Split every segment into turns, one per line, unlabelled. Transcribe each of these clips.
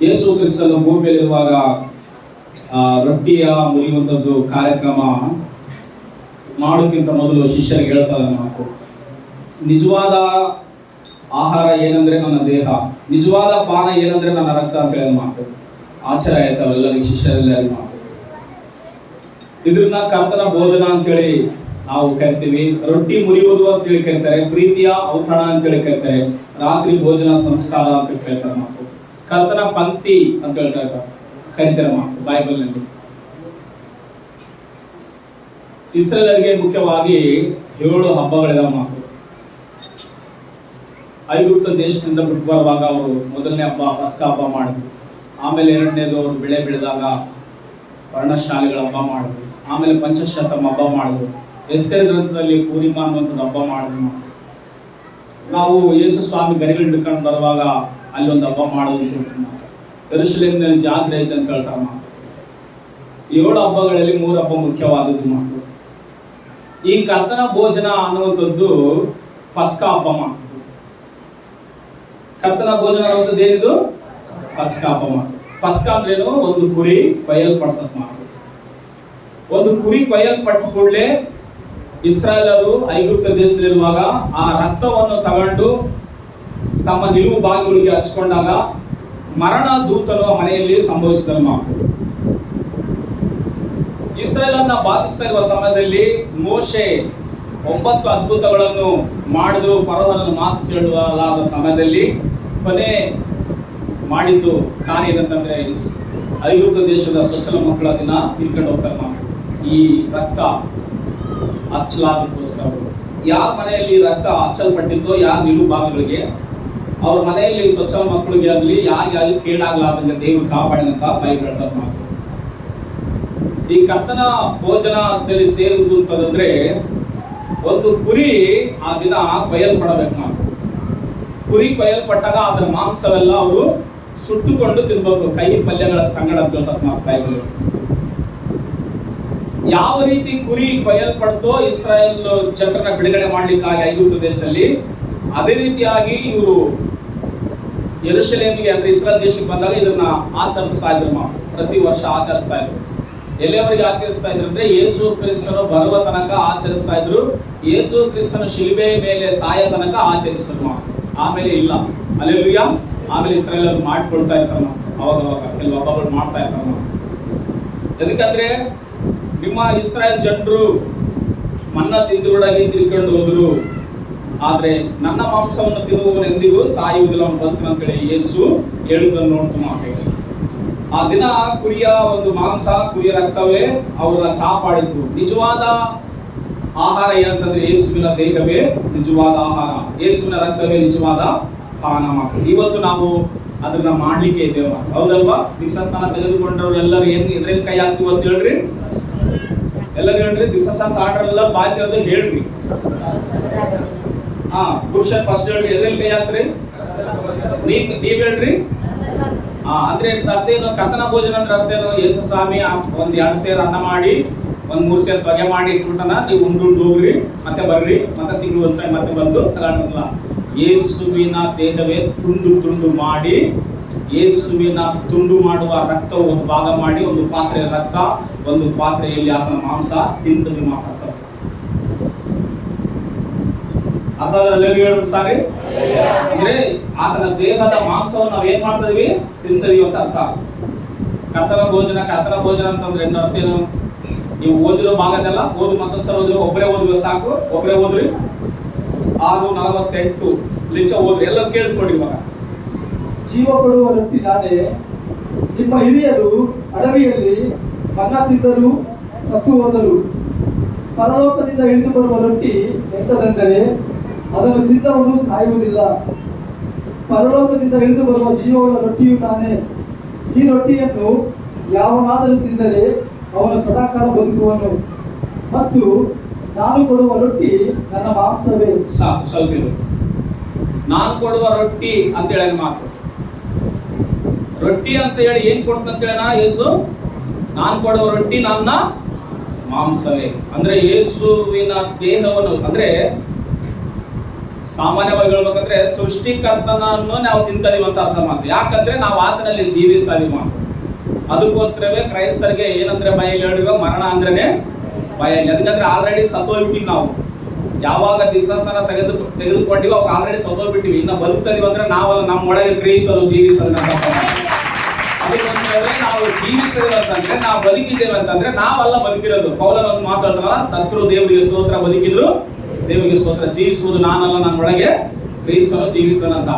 ಯೇಸು ಕ್ರಿಸ್ತನು ಭೂಮಿಯಲ್ಲಿರುವಾಗ ರೊಟ್ಟಿಯ ಮುರಿಯುವಂಥದ್ದು ಕಾರ್ಯಕ್ರಮ ಮಾಡೋಕ್ಕಿಂತ ಮೊದಲು ಶಿಷ್ಯರಿಗೆ ಹೇಳ್ತಾರೆ ಮಾತು, ನಿಜವಾದ ಆಹಾರ ಏನಂದ್ರೆ ನನ್ನ ದೇಹ, ನಿಜವಾದ ಪಾನ ಏನಂದ್ರೆ ನನ್ನ ರಕ್ತ ಅಂತ ಹೇಳಿ ಮಾತು ಆಚಾರ ಆಯ್ತವರೆಲ್ಲರಿಗೆ, ಶಿಷ್ಯರೆಲ್ಲರಿಗೆ ಮಾತು. ಇದನ್ನ ಕರ್ತನ ಭೋಜನ ಅಂತೇಳಿ ನಾವು ಕರಿತೀವಿ. ರೊಟ್ಟಿ ಮುರಿಯುವುದು ಅಂತೇಳಿ ಕರೀತಾರೆ, ಪ್ರೀತಿಯ ಔತಣ ಅಂತೇಳಿ ಕರೀತಾರೆ, ರಾತ್ರಿ ಭೋಜನ ಸಂಸ್ಕಾರ ಅಂತ ಹೇಳ್ತಾರೆ ಮಾತು, ಕರ್ತನ ಪಂಕ್ತಿ ಅಂತ ಹೇಳ್ತಾರೆ ಕರೀತಾರೆ ಮಾತು ಬೈಬಲ್ನಲ್ಲಿ. ಇಸ್ರೇಲರಿಗೆ ಮುಖ್ಯವಾಗಿ 7 ಹಬ್ಬಗಳಿದಾವ ಮಾತು. ಐಗುಪ್ತ ದೇಶದಿಂದ ಬಿಟ್ಟು ಬರುವಾಗ ಅವರು ಮೊದಲನೇ ಹಬ್ಬ ಪಸ್ಕ ಹಬ್ಬ ಮಾಡಿದ್ರು. ಆಮೇಲೆ ಎರಡನೇದು ಅವರು ಬೆಳೆ ಬೆಳೆದಾಗ ವರ್ಣಶಾಲೆಗಳ ಹಬ್ಬ ಮಾಡಿದ್ರು. ಆಮೇಲೆ ಪಂಚಶತಮ ಹಬ್ಬ ಮಾಡಿದ್ರು. ಎಸ್ತೇರ್ ಗ್ರಂಥದಲ್ಲಿ ಪೂರ್ಣಿಮಾ ಅನ್ನುವಂಥದ್ದು ಹಬ್ಬ ಮಾಡಿದ್ರು. ನಾವು ಯೇಸು ಸ್ವಾಮಿ ಗರಿಗಳು ಹಿಡ್ಕೊಂಡು ಬರುವಾಗ ಅಲ್ಲಿ ಒಂದು ಹಬ್ಬ ಮಾಡೋದು, ಯೆರೂಸಲೇಮಿನ ಜಾತ್ರೆ ಐತೆ ಅಂತ ಹೇಳ್ತಾರೆ ಮಾತು. 7 ಹಬ್ಬಗಳಲ್ಲಿ 3 ಹಬ್ಬ ಮುಖ್ಯವಾದದ್ದು ಮಾತು. ಈ ಕರ್ತನ ಭೋಜನ ಅನ್ನುವಂಥದ್ದು ಪಸ್ಕ ಹಬ್ಬ ಮಾತು. ಕರ್ತನ ಭೋಜನ ಅನ್ನುವಂಥದ್ದು ಏನಿದು? ಪಸ್ಕ ಹಬ್ಬ ಮಾತು. ಪಸ್ಕ ಅಂದ್ರೇನು? ಒಂದು ಕುರಿ ಕೊಯ್ಯಲ್ಪಡ್ತದ ಮಾತು. ಒಂದು ಕುರಿ ಕೊಯ್ಯಲ್ಪಟ್ಟ ಕೂಡಲೇ ಇಸ್ರಾಯೇಲರು ಐಗುಪ್ತ ದೇಶದಲ್ಲಿರುವಾಗ ಆ ರಕ್ತವನ್ನು ತಗೊಂಡು ತಮ್ಮ ನಿಲುವು ಬಾಗಿಲಿಗೆ ಹಚ್ಕೊಂಡಾಗ ಮರಣ ದೂತನು ಮನೆಯಲ್ಲಿ ಸಂಭವಿಸಿದ ಮಾತು. ಇಸ್ರಾಯೇಲನ್ನ ಬಾಧಿಸ್ತಾ ಇರುವ ಸಮಯದಲ್ಲಿ ಮೋಶೆ 9 ಅದ್ಭುತಗಳನ್ನು ಮಾಡಿದ್ರು. ಫರೋಹನ ಮಾತು ಕೇಳಲಾದ ಸಮಯದಲ್ಲಿ ಕೊನೆ ಮಾಡಿದ್ದು ಕಾರ್ಯ ಏನಂತಂದ್ರೆ ಐಗುಪ್ತ ದೇಶದ ಸ್ವಚ್ಛಲ ಮಕ್ಕಳ ದಿನ ತಿಳ್ಕೊಂಡು ಹೋಗ್ತಾರೆ ಮಾತು. ಈ ರಕ್ತ ಹಚ್ಚಲಾದಕ್ಕೋಸ್ಕರ ಯಾರ ಮನೆಯಲ್ಲಿ ರಕ್ತ ಹಚ್ಚಲ್ಪಟ್ಟಿದ್ದೋ, ಯಾರ ನಿಲುವು ಭಾಗಗಳಿಗೆ, ಅವ್ರ ಮನೆಯಲ್ಲಿ ಸ್ವಚ್ಛ ಮಕ್ಕಳಿಗೆ ಆಗಲಿ ಯಾರಿಗೆ ಆಗಲಿ ಕೇಳಾಗಲಾದಂಗೆ ದೇವರು ಕಾಪಾಡಿದಂತ ಬೈಬಲ್ ಹೇಳ್ತಾರೆ ಮಾತು. ಈ ಕರ್ತನ ಭೋಜನ ಅಂತೇಳಿ ಸೇರುವುದು ಅಂತಂದ್ರೆ ಒಂದು ಕುರಿ ಆ ದಿನ ಕೊಯ್ಯಲ್ಪಡಬೇಕು ಮಾತು. ಕುರಿ ಕೊಯ್ಯಲ್ಪಟ್ಟಾಗ ಅದರ ಮಾಂಸವೆಲ್ಲ ಅವರು ಸುಟ್ಟುಕೊಂಡು ತಿನ್ಬೇಕು, ಕೈ ಪಲ್ಯಗಳ ಸಂಗಡ ಅಂತ ಹೇಳ್ತಾರೆ ಮಾತು ಬೈಬಲ್. ಯಾವ ರೀತಿ ಕುರಿ ಕೊಯ್ಯಲ್ಪಡ್ತೋ ಇಸ್ರಾಯೇಲ್ ಜನರನ್ನ ಬಿಡುಗಡೆ ಮಾಡ್ಲಿಕ್ಕಾಗಿ ಐಗುಪ್ತ ದೇಶದಲ್ಲಿ, ಅದೇ ರೀತಿಯಾಗಿ ಇವರು ಯೆರೂಸಲೇಮಿಗೆ ಅಂದ್ರೆ ಇಸ್ರಾಯೇಲ್ ದೇಶಕ್ಕೆ ಬಂದಾಗ ಇದನ್ನ ಆಚರಿಸ್ತಾ ಇದ್ರು ಮಾತು. ಪ್ರತಿ ವರ್ಷ ಆಚರಿಸ್ತಾ ಇದ್ರು. ಎಲ್ಲಿಯವರೆಗೆ ಆಚರಿಸ್ತಾ ಇದ್ರು ಅಂದ್ರೆ ಯೇಸು ಕ್ರಿಸ್ತನು ಬರುವ ತನಕ ಆಚರಿಸ್ತಾ ಇದ್ರು. ಯೇಸು ಕ್ರಿಸ್ತನು ಶಿಲುಬೆ ಮೇಲೆ ಸಾಯ ತನಕ ಆಚರಿಸಿದ್ರು ಮಾತು. ಆಮೇಲೆ ಇಲ್ಲ. ಹಲ್ಲೆಲೂಯಾ. ಆಮೇಲೆ ಇಸ್ರಾಯೇಲ್ ಮಾಡ್ಕೊಳ್ತಾ ಇರ್ತಾರೆ ಮಾತು. ಅವಾಗ ಕೆಲವು ಹಬ್ಬಗಳು ಮಾಡ್ತಾ ಇರ್ತಾರೆ ಮಾತು. ಎದಕ್ಕಂದ್ರೆ ನಿಮ್ಮ ಇಸ್ರಾಯೇಲ್ ಜನರು ಮನ್ನ ತಿಂದುರುಡಾಗಿ ತಿಳ್ಕೊಂಡು ಹೋದ್ರು, ಆದ್ರೆ ನನ್ನ ಮಾಂಸವನ್ನು ತಿನ್ನುವವನು ಎಂದಿಗೂ ಸಾಯುವುದಿಲ್ಲ ಬರ್ತೀನಿ ಅಂತೇಳಿ ಯೇಸು ಹೇಳುವುದನ್ನು ನೋಡ್ತು ಮಾತು. ಆ ದಿನ ಕುರಿಯ ಒಂದು ಮಾಂಸ, ಕುರಿಯ ರಕ್ತವೇ ಅವರ ಕಾಪಾಡಿತು. ನಿಜವಾದ ಆಹಾರ ಏನಂತಂದ್ರೆ ಯೇಸುವಿನ ದೇಹವೇ ನಿಜವಾದ ಆಹಾರ, ಯೇಸುವಿನ ರಕ್ತವೇ ನಿಜವಾದ ಪಾನ ಮಾತು. ಇವತ್ತು ನಾವು ಅದನ್ನ ಮಾಡ್ಲಿಕ್ಕೆ ಇದ್ದೇವೆ, ಹೌದಲ್ವಾ? ದೀಕ್ಷಾಸ್ನಾನ ತೆಗೆದುಕೊಂಡವ್ರು ಎಲ್ಲರೂ ಎದ್ರಲ್ಲಿ ಕೈ ಹಾಕ್ತಿವಿ ಅಂತ ಹೇಳ್ರಿ, ಎಲ್ಲರೂ ಹೇಳ್ರಿ. ದೀಕ್ಷಾಸ್ನಾನ ಆರ್ಡರ್ಲ್ಲ ಬಾಯ್ತಿರೋದು ಹೇಳ್ರಿ. ಪುರುಷನ್ ಫಸ್ಟ್ ಹೇಳ್ರಿ, ಎದ್ರಲ್ಲಿ ಕೈ ಹಾಕ್ರಿ, ನೀವ್ ಹೇಳ್ರಿ. ಅಂದ್ರೆ ಅರ್ಥ ಏನು? ಕರ್ತನ ಭೋಜನ ಅಂದ್ರೆ ಅರ್ಥ ಏನು? ಯೇಸು ಸ್ವಾಮಿ 1-2 ಸೇರ್ ಅನ್ನ ಮಾಡಿ 1-3 ಸೇರ್ ತೊಗೆ ಮಾಡಿ ಇಟ್ಬಿಟ್ಟನ, ನೀವು ಉಂಡು ಹೋಗ್ರಿ, ಮತ್ತೆ ಬರ್ರಿ, ಮತ್ತೆ ತಿಂಗಳು ಒಂದ್ಸರಿ ಮತ್ತೆ ಬಂದು ತಗೊಂಡಲ್ಲ. ಯೇಸುವಿನ ದೇಹವೇ ತುಂಡು ತುಂಡು ಮಾಡಿ, ಯೇಸುವಿನ ತುಂಡು ಮಾಡುವ ರಕ್ತ ಒಂದು ಭಾಗ ಮಾಡಿ, ಒಂದು ಪಾತ್ರೆಯ ರಕ್ತ, ಒಂದು ಪಾತ್ರೆಯಲ್ಲಿ ಆತನ ಮಾಂಸ ತಿಂದು ಮಾತಾಡ್ತಾರೆ. ಅರ್ಥದಲ್ಲಿ ಹೇಳುದು ಸಾರಿ ಅಂದ್ರೆ ಆತನ ದೇಹದ ಮಾಂಸವನ್ನು ನಾವ್ ಏನ್ ಮಾಡ್ತಾ ಇದೀವಿ? ತಿಂತೀವಿ ಅಂತ ಅರ್ಥ. ಕರ್ತನ ಭೋಜನ ಅಂತಂದ್ರೆ ಅರ್ಥ ಏನು? ನೀವು ಓದಿರೋ ಭಾಗದಲ್ಲ, ಓದು ಮತ್ತೊಂದ್ಸಲ ಓದಿರೋ, ಒಬ್ಬರೇ ಓದುವ ಸಾಕು, ಒಬ್ಬರೇ ಓದ್ರಿ. 6:48 ಲಿಂಚ ಓದ್ರಿ, ಎಲ್ಲ ಕೇಳಿಸ್ಕೊಡಿ. ಇವಾಗ
ಜೀವ ಕೊಡುವ ರೊಟ್ಟಿ ನಾನೇ, ನಿಮ್ಮ ಹಿರಿಯರು ಅಡವಿಯಲ್ಲಿ ಮನ್ನ ತಿಂದರು ಸತ್ತು ಹೋದರು. ಪರಲೋಕದಿಂದ ಇಳಿದು ಬರುವ ರೊಟ್ಟಿ ಎಂತದೆಂದರೆ ಅದನ್ನು ತಿಂದವನು ಸಾಯುವುದಿಲ್ಲ. ಪರಲೋಕದಿಂದ ಇಳಿದು ಬರುವ ಜೀವಗಳ ರೊಟ್ಟಿಯು ನಾನೇ. ಈ ರೊಟ್ಟಿಯನ್ನು ಯಾವನಾದರೂ ತಿಂದರೆ ಅವನು ಸದಾಕಾಲ ಬದುಕುವನು. ಮತ್ತು ನಾನು ಕೊಡುವ ರೊಟ್ಟಿ ನನ್ನ ಮಾಂಸವೇ.
ಸಾಕು, ಸ್ವಲ್ಪ ನಾನು ಕೊಡುವ ರೊಟ್ಟಿ ಅಂತ ಹೇಳಿ ಮಾತು. ರೊಟ್ಟಿ ಅಂತ ಹೇಳಿ ಏನ್ ಕೊಡ್ತಂತ ಹೇಳೋಣ ಯೇಸು? ನಾನು ಕೊಡುವ ರೊಟ್ಟಿ ನನ್ನ ಮಾಂಸವೇ. ಅಂದ್ರೆ ಯೇಸುವಿನ ದೇಹವನ್ನು, ಅಂದ್ರೆ ಸಾಮಾನ್ಯವಾಗಿ ಹೇಳ್ಬೇಕಂದ್ರೆ ಸೃಷ್ಟಿಕರ್ತನನ್ನು ನಾವು ತಿಂತದೀವಿ ಅಂತ ಅರ್ಥ ಮಾಡ್ತೀವಿ. ಯಾಕಂದ್ರೆ ನಾವು ಆತನಲ್ಲಿ ಜೀವಿಸ್ತಾ ಇದೀವಿ ಮಾತು. ಅದಕ್ಕೋಸ್ಕರವೇ ಕ್ರೈಸ್ತರಿಗೆ ಏನಂದ್ರೆ ಬಯಲು ಹೇಳಿವ ಮರಣ ಅಂದ್ರೇನೆ ಬಯಲು. ಅದಕ್ಕಂದ್ರೆ ಆಲ್ರೆಡಿ ಸತ್ತೋಗ್ಬಿಟ್ಟಿವಿ ನಾವು. ಯಾವಾಗ ದಿವಸನ ತೆಗೆದುಕೊಂಡಿವೋ ಅವಾಗ ಆಲ್ರೆಡಿ ಸತ್ತೋಗ್ಬಿಟ್ಟಿವಿ. ಇನ್ನು ಬದುಕ್ತದೀವಿ ಅಂದ್ರೆ ನಾವಲ್ಲ, ನಮ್ಮ ಒಳಗೆ ಕ್ರೈಸ್ತರು ಜೀವಿಸೋದನ್ನ ಅದಕ್ಕೋಸ್ಕರ ನಾವು ಜೀವಿಸೋದು ಅಂತಂದ್ರೆ, ನಾವು ಬದುಕಿದ್ದೇವೆ ಅಂತಂದ್ರೆ ನಾವಲ್ಲ ಬದುಕಿರೋದು. ಪೌಲನ ಒಂದು ಮಾತಾಡ್ತಾರಲ್ಲ, ಸತ್ರು ದೇವರಿಗೆ ಸ್ತೋತ್ರ, ಬದುಕಿದ್ರು ದೇವರಿಗೆ ಸ್ತೋತ್ರ. ಜೀವಿಸುವುದು ನಾನಲ್ಲ, ನನ್ನ ಒಳಗೆ ಕ್ರಿಸ್ತನು ಜೀವಿಸೋನಂತ.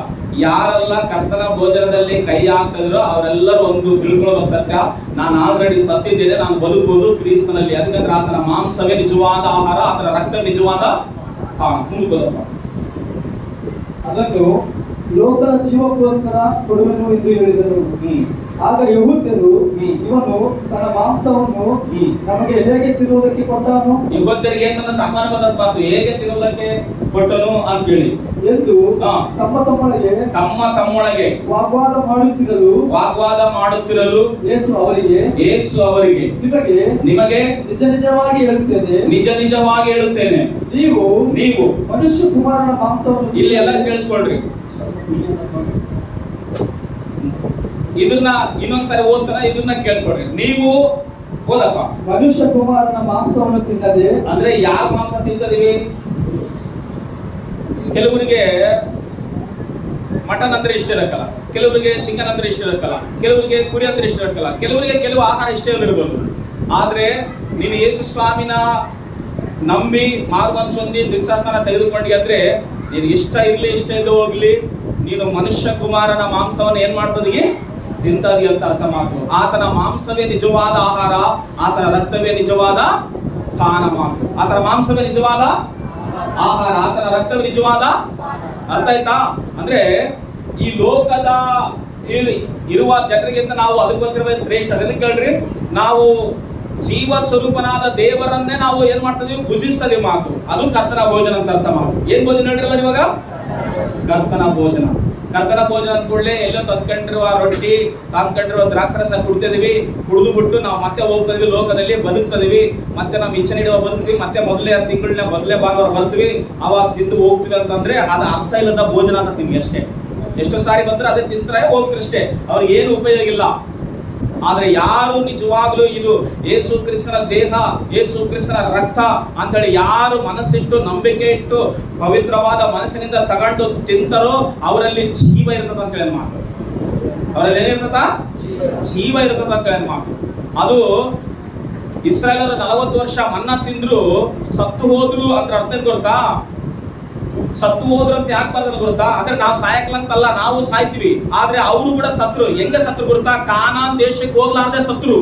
ಯಾರೆಲ್ಲ ಕರ್ತನ ಭೋಜನದಲ್ಲಿ ಕೈ ಹಾಕ್ತಿದ್ರು ಅವರೆಲ್ಲರೂ ಒಂದು ತಿಳ್ಕೊಳ್ಳೋದು ಸತ್ಯ, ನಾನು ಆಲ್ರೆಡಿ ಸತ್ತಿದ್ದೇನೆ, ನಾನು ಬದುಕುವುದು ಕ್ರಿಸ್ತನಲ್ಲಿ. ಅದಕ್ಕಂದ್ರೆ ಆತನ ಮಾಂಸವೇ ನಿಜವಾದ ಆಹಾರ, ಆತನ ರಕ್ತ ನಿಜವಾದ ಮುಂದುಕೋದಪ್ಪ.
ಅದನ್ನು ಲೋಕದ ಜೀವಕ್ಕೋಸ್ಕರ ಕೊಡುವೆನು ಎಂದು ಹೇಳಿದರು. ಆಗ ಯೆಹೂದ್ಯರು, ಇವನು ತನ್ನ ಮಾಂಸವನ್ನು ನಮಗೆ ಹೇಗೆ ತಿನ್ನುವುದಕ್ಕೆ ಕೊಟ್ಟನು?
ಯೆಹೂದ್ಯರಿಗೆ ಏನಂತ ಅನುಮಾನ ಬಂದದ್ದು, ಹೇಗೆ ತಿನ್ನುವುದಕ್ಕೆ ಕೊಟ್ಟನು ಅಂತ ಹೇಳಿ
ಎಂದು ತಮ್ಮ ತಮ್ಮೊಳಗೆ ವಾಗ್ವಾದ ಮಾಡುತ್ತಿರಲು ಯೇಸು ಅವರಿಗೆ ನಿಮಗೆ ನಿಜ ನಿಜವಾಗಿ ಹೇಳುತ್ತೇನೆ, ನೀವು ಮನುಷ್ಯ ಕುಮಾರನ ಮಾಂಸವನ್ನು
ಇಲ್ಲಿ ಎಲ್ಲ ಕೇಳಿಸ್ಕೊಳ್ರಿ. ಇದನ್ನ ಇನ್ನೊಂದ್ಸರಿ ಓದ್ತಾನ, ಇದನ್ನ ಕೇಳಿಸ್ಕೊಡ್ರಿ. ನೀವು ಓದಪ್ಪ.
ಮನುಷ್ಯ ಕುಮಾರನ ಮಾಂಸವನ್ನು ತಿನ್ನದೆ,
ಅಂದ್ರೆ ಯಾರ ಮಾಂಸ ತಿಂತದೀವಿ? ಕೆಲವರಿಗೆ ಮಟನ್ ಅಂದ್ರೆ ಇಷ್ಟ ಇರಕ್ಕಲ್ಲ, ಕೆಲವರಿಗೆ ಚಿಕನ್ ಅಂದ್ರೆ ಇಷ್ಟ ಇರಕ್ಕಲ್ಲ, ಕೆಲವರಿಗೆ ಕುರಿ ಅಂದ್ರೆ ಇಷ್ಟ ಇರಕ್ಕಲ್ಲ, ಕೆಲವರಿಗೆ ಕೆಲವು ಆಹಾರ ಇಷ್ಟ ಇರಬಹುದು. ಆದ್ರೆ ನೀನು ಯೇಸು ಸ್ವಾಮಿನ ನಂಬಿ ಮಾರ್ಮನ್ಸ್ ಹೊಂದಿ ದೀಕ್ಷಾಸ್ನಾನ ತೆಗೆದುಕೊಂಡಿ ಅಂದ್ರೆ ನೀನು ಇಷ್ಟ ಇರ್ಲಿ ಇಷ್ಟ ಇದ್ದು ಹೋಗ್ಲಿ, ನೀನು ಮನುಷ್ಯ ಕುಮಾರನ ಮಾಂಸವನ್ನು ಏನ್ ಮಾಡ್ತದೀ? ತಿಂತದಿ ಅಂತ ಅರ್ಥ ಮಾತು. ಆತನ ಮಾಂಸವೇ ನಿಜವಾದ ಆಹಾರ, ಆತನ ರಕ್ತವೇ ನಿಜವಾದ ಪಾನ ಮಾತು. ಆತನ ಮಾಂಸವೇ ನಿಜವಾದ ಆಹಾರ, ಆತನ ರಕ್ತವೇ ನಿಜವಾದ. ಅರ್ಥ ಆಯ್ತಾ? ಅಂದ್ರೆ ಈ ಲೋಕದ ಇರುವ ಜನರಿಗಿಂತ ನಾವು ಅದಕ್ಕೋಸ್ಕರವೇ ಶ್ರೇಷ್ಠ. ಅದಕ್ಕೆ ಕೇಳ್ರಿ, ನಾವು ಜೀವ ಸ್ವರೂಪನಾದ ದೇವರನ್ನೇ ನಾವು ಏನ್ ಮಾಡ್ತಿದೀವಿ? ಭುಜಿಸ್ತದೀವಿ ಮಾತು. ಅದು ಕರ್ತನ ಭೋಜನ ಅಂತ ಅರ್ಥ ಮಾತು. ಏನ್ ಭೋಜನ ಹೇಳಿರಲ್ಲ ಇವಾಗ? ಕರ್ತನ ಭೋಜನ. ಕರ್ತನ ಭೋಜನ ಅಂದ್ಕೊಳ್ಳೆ ಎಲ್ಲೋ ತಂದ್ಕೊಂಡಿರುವ ರೊಟ್ಟಿ, ತಂದ್ಕೊಂಡಿರುವ ದ್ರಾಕ್ಷರಸ ಕುಡ್ತಿದೀವಿ, ಕುಡಿದು ಬಿಟ್ಟು ನಾವು ಮತ್ತೆ ಹೋಗ್ತಿದೀವಿ, ಲೋಕದಲ್ಲಿ ಬದುಕ್ತಿದೀವಿ, ಮತ್ತೆ ನಾವು ಇಚ್ಛೆ ನೀಡುವ ಬದುಕ್ತೀವಿ, ಮತ್ತೆ ಮೊದಲೇ ತಿಂಗಳನ್ನ ಮೊದಲೇ ಭಾನುವಾರ ಬರ್ತೀವಿ, ಅವಾಗ ತಿಂದು ಹೋಗ್ತೀವಿ ಅಂತಂದ್ರೆ ಅದು ಅರ್ಥ ಇಲ್ಲದ ಭೋಜನ ಅಂತ ನಿಮ್ಗೆ ಅಷ್ಟೇ. ಎಷ್ಟು ಸಾರಿ ಬಂದ್ರೆ ಅದೇ ತಿಂತಾರೆ ಹೋಗ್ತೀರಿ ಅಷ್ಟೇ, ಅವ್ರಿಗೆ ಏನು ಉಪಯೋಗ ಇಲ್ಲ. ಆದ್ರೆ ಯಾರು ನಿಜವಾಗ್ಲೂ ಇದು ಯೇಸು ಕ್ರಿಸ್ತನ ದೇಹ, ಯೇಸು ಕ್ರಿಸ್ತನ ರಕ್ತ ಅಂತೇಳಿ ಯಾರು ಮನಸ್ಸಿಟ್ಟು ನಂಬಿಕೆ ಇಟ್ಟು ಪವಿತ್ರವಾದ ಮನಸ್ಸಿನಿಂದ ತಗೊಂಡು ತಿಂತಾರೋ ಅವರಲ್ಲಿ ಜೀವ ಇರ್ತದ ಅಂತ ಹೇಳಿ ಮಾತು. ಅವರಲ್ಲಿ ಏನಿರ್ತದ? ಜೀವ ಇರ್ತದ ಅಂತ ಹೇಳಿ ಮಾತು. ಅದು ಇಸ್ರಾಯೇಲರು 40 ವರ್ಷ ಮನ್ನಾ ತಿಂದ್ರು ಸತ್ತು ಹೋದ್ರು ಅಂತ ಅರ್ಥ ಗೊತ್ತಾ? ಸತ್ತು ಹೋದ್ರು ಅಂತ ಯಾಕೆ ಬರ್ತದೆ ಗೊತ್ತಾ? ಅಂದ್ರೆ ನಾವು ಸಾಯಕ್ಲಂತಲ್ಲ, ನಾವು ಸಾಯ್ತೀವಿ, ಆದ್ರೆ ಅವರು ಕೂಡ ಸತ್ರು. ಹೆಂಗೆ ಸತ್ರು ಗೊತ್ತಾ? ಕಾನಾನ್ ದೇಶಕ್ಕೆ ಹೋಗ್ಲಾರ್ದೆ ಸತ್ರು.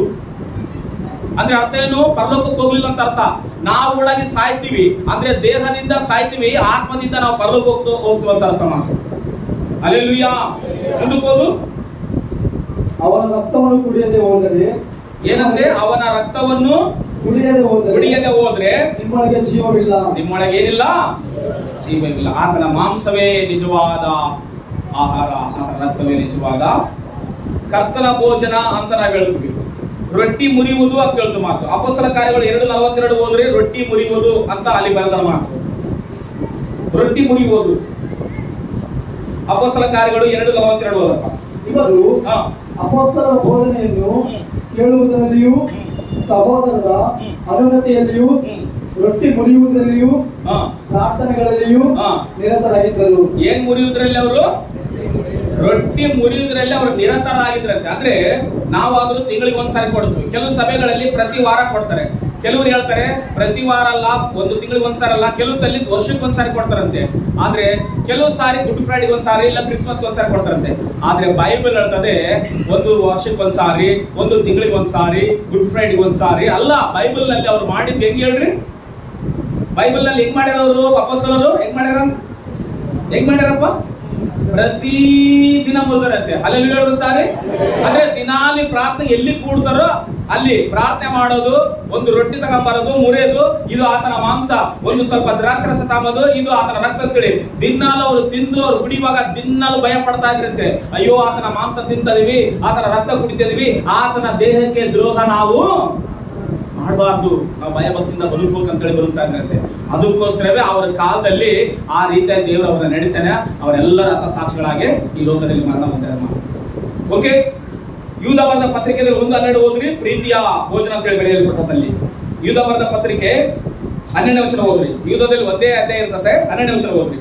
ಅಂದ್ರೆ ಅರ್ಥ ಏನು? ಪರಲೋಕಕ್ಕೆ ಹೋಗ್ಲಿಲ್ಲ ಅಂತ ಅರ್ಥ. ನಾವು ಒಳಗೆ ಸಾಯ್ತೀವಿ ಅಂದ್ರೆ ದೇಹದಿಂದ ಸಾಯ್ತೀವಿ, ಆತ್ಮದಿಂದ ನಾವು ಪರಲೋಕಕ್ಕೆ ಹೋಗ್ತೀವಿ ಅಂತ ಅರ್ಥ ಮಾತು. ಹಲ್ಲೆಲೂಯಾ. ಮುಂದಕ್ಕೆ ಹೋದು,
ಅವನ ರಕ್ತವನ್ನು ಕುಡಿಯದೆ ಹೋದರೆ
ಏನಂತೆ? ಅವನ ರಕ್ತವನ್ನು ಕುಡಿಯದೆ ಹೋದ್ರೆ
ನಿಮ್ಮೊಳಗೆ ಜೀವವಿಲ್ಲ.
ನಿಮ್ಮೊಳಗೆ ಏನಿಲ್ಲ? ಜೀವವಿಲ್ಲ. ಆತನ ಮಾಂಸವೇ ನಿಜವಾದ ಆಹಾರ, ಆತನ ರಕ್ತವೇ ನಿಜವಾದ ಕರ್ತನ ಭೋಜನ ಅಂತ ನಾವು ಹೇಳ್ತೀವಿ. ರೊಟ್ಟಿ ಮುರಿಯುವುದು ಅಂತ ಹೇಳ್ತು ಮಾತು. ಅಪೊಸ್ತಲ ಕಾರ್ಯಗಳು 2:42 ಹೋದ್ರೆ ರೊಟ್ಟಿ ಮುರಿಯುವುದು ಅಂತ ಅಲ್ಲಿ ಬರೆದ ಮಾತು. ರೊಟ್ಟಿ ಮುರಿಯುವುದು ಅಪೊಸ್ತಲ ಕಾರ್ಯಗಳು 2:42 ಹೋದಪ್ಪ.
ಇವರು ಅಪೊಸ್ತಲರ ಬೋಧನೆಯನ್ನು ಕೇಳುವುದರಲ್ಲಿಯೂ ಸಹೋದರರ ಅನುಮತಿಯಲ್ಲಿಯೂ ರೊಟ್ಟಿ ಮುರಿಯುವುದರಲ್ಲಿಯೂ ಪ್ರಾರ್ಥನೆಗಳಲ್ಲಿಯೂ ನಿರತರಾಗಿದ್ದರು.
ಏನ್ ಮುರಿಯುವುದರಲ್ಲಿ? ಅವರು ರೊಟ್ಟಿ ಮುರಿಯುವುದರಲ್ಲಿ ಅವರು ನಿರತರಾಗಿದ್ರಂತೆ. ಅಂದ್ರೆ ನಾವಾದ್ರೂ ತಿಂಗಳಿಗೆ ಒಂದ್ಸಾರಿ ಕೊಡ್ತೀವಿ, ಕೆಲವು ಸಭೆಗಳಲ್ಲಿ ಪ್ರತಿ ವಾರ ಕೊಡ್ತಾರೆ, ಕೆಲವರು ಹೇಳ್ತಾರೆ ಪ್ರತಿ ವಾರ ಅಲ್ಲ, ಒಂದು ತಿಂಗಳಿಗೆ ಒಂದ್ಸಾರಿ ಅಲ್ಲ, ಕೆಲವು ತಲ್ಲಿ ವರ್ಷಕ್ಕೆ ಒಂದ್ಸಾರಿ ಕೊಡ್ತಾರಂತೆ. ಆದ್ರೆ ಕೆಲವು ಸಾರಿ ಗುಡ್ ಫ್ರೈಡೆಗೆ ಒಂದ್ಸಾರಿ, ಇಲ್ಲ ಕ್ರಿಸ್ಮಸ್ಗೆ ಒಂದ್ಸಾರಿ ಕೊಡ್ತಾರಂತೆ. ಆದ್ರೆ ಬೈಬಲ್ ಹೇಳ್ತದೆ ಒಂದು ವರ್ಷಕ್ಕೆ ಒಂದ್ಸಾರಿ, ಒಂದು ತಿಂಗಳಿಗೆ ಒಂದ್ಸಾರಿ, ಗುಡ್ ಫ್ರೈಡೆಗೆ ಒಂದ್ಸಾರಿ ಅಲ್ಲ. ಬೈಬಲ್ ನಲ್ಲಿ ಅವ್ರು ಮಾಡಿದ್ದು ಹೆಂಗ್ ಹೇಳ್ರಿ? ಬೈಬಲ್ ನಲ್ಲಿ ಹೆಂಗ್ ಮಾಡ್ಯಾರ ಅವರು? ಅಪೊಸ್ತಲರು ಹೆಂಗ್ ಮಾಡ್ಯಾರಪ್ಪ? ಪ್ರತಿ ದಿನ ಓದಾರಂತೆ. ಹಲ್ಲೆಲೂಯಾ ಸಾರಿ. ಅಂದ್ರೆ ದಿನಾಲಿ ಪ್ರಾರ್ಥನೆ ಎಲ್ಲಿ ಕೂಡ್ತಾರೋ ಅಲ್ಲಿ ಪ್ರಾರ್ಥನೆ ಮಾಡೋದು, ಒಂದು ರೊಟ್ಟಿ ತಗೊಂಬರೋದು, ಮುರಿಯೋದು, ಇದು ಆತನ ಮಾಂಸ, ಒಂದು ಸ್ವಲ್ಪ ದ್ರಾಕ್ಷರಸ ತಾಂಬೋದು, ಇದು ಆತನ ರಕ್ತ ಅಂತೇಳಿ ದಿನಾಲು ಅವರು ತಿಂದು ಅವ್ರು ಕುಡಿಯುವಾಗ ದಿನಾಲು ಭಯ ಪಡ್ತಾ ಇದ್ರಂತೆ. ಅಯ್ಯೋ ಆತನ ಮಾಂಸ ತಿಂತದೀವಿ, ಆತನ ರಕ್ತ ಕುಡಿತಿದೀವಿ, ಆತನ ದೇಹಕ್ಕೆ ದ್ರೋಹ ನಾವು ಮಾಡಬಾರ್ದು, ನಾವು ಭಯಭಕ್ತಿಯಿಂದ ಬದುಕಬೇಕು ಅಂತೇಳಿ ಬದುಕ್ತಾ ಇದ್ರಂತೆ. ಅದಕ್ಕೋಸ್ಕರವೇ ಅವರ ಕಾಲದಲ್ಲಿ ಆ ರೀತಿಯ ದೇವರು ಅವರನ್ನ ನಡೆಸೇನೆ ಅವರೆಲ್ಲರ ಸಾಕ್ಷಿಗಳಾಗಿ ಈ ಲೋಕದಲ್ಲಿ ಮರಣ ಹೊಂದಿದ್ದಾರೆ. ಓಕೆ, ಯೂದ ಬರೆದ ಪತ್ರಿಕೆಯಲ್ಲಿ 1:12 ಓದ್ರಿ. ಪ್ರೀತಿಯ ಭೋಜನ ಅಂತೇಳಿ ಬರೆಯಲ್ಪಟ್ಟದಲ್ಲಿ ಯೂದ ಬರೆದ ಪತ್ರಿಕೆ 12ನೇ ವಚನ ಓದ್ರಿ. ಯೂದದಲ್ಲಿ ಒಂದೇ ಅಧ್ಯಾಯ ಇರ್ತದೆ, 12ನೇ ವಚನ ಓದ್ರಿ.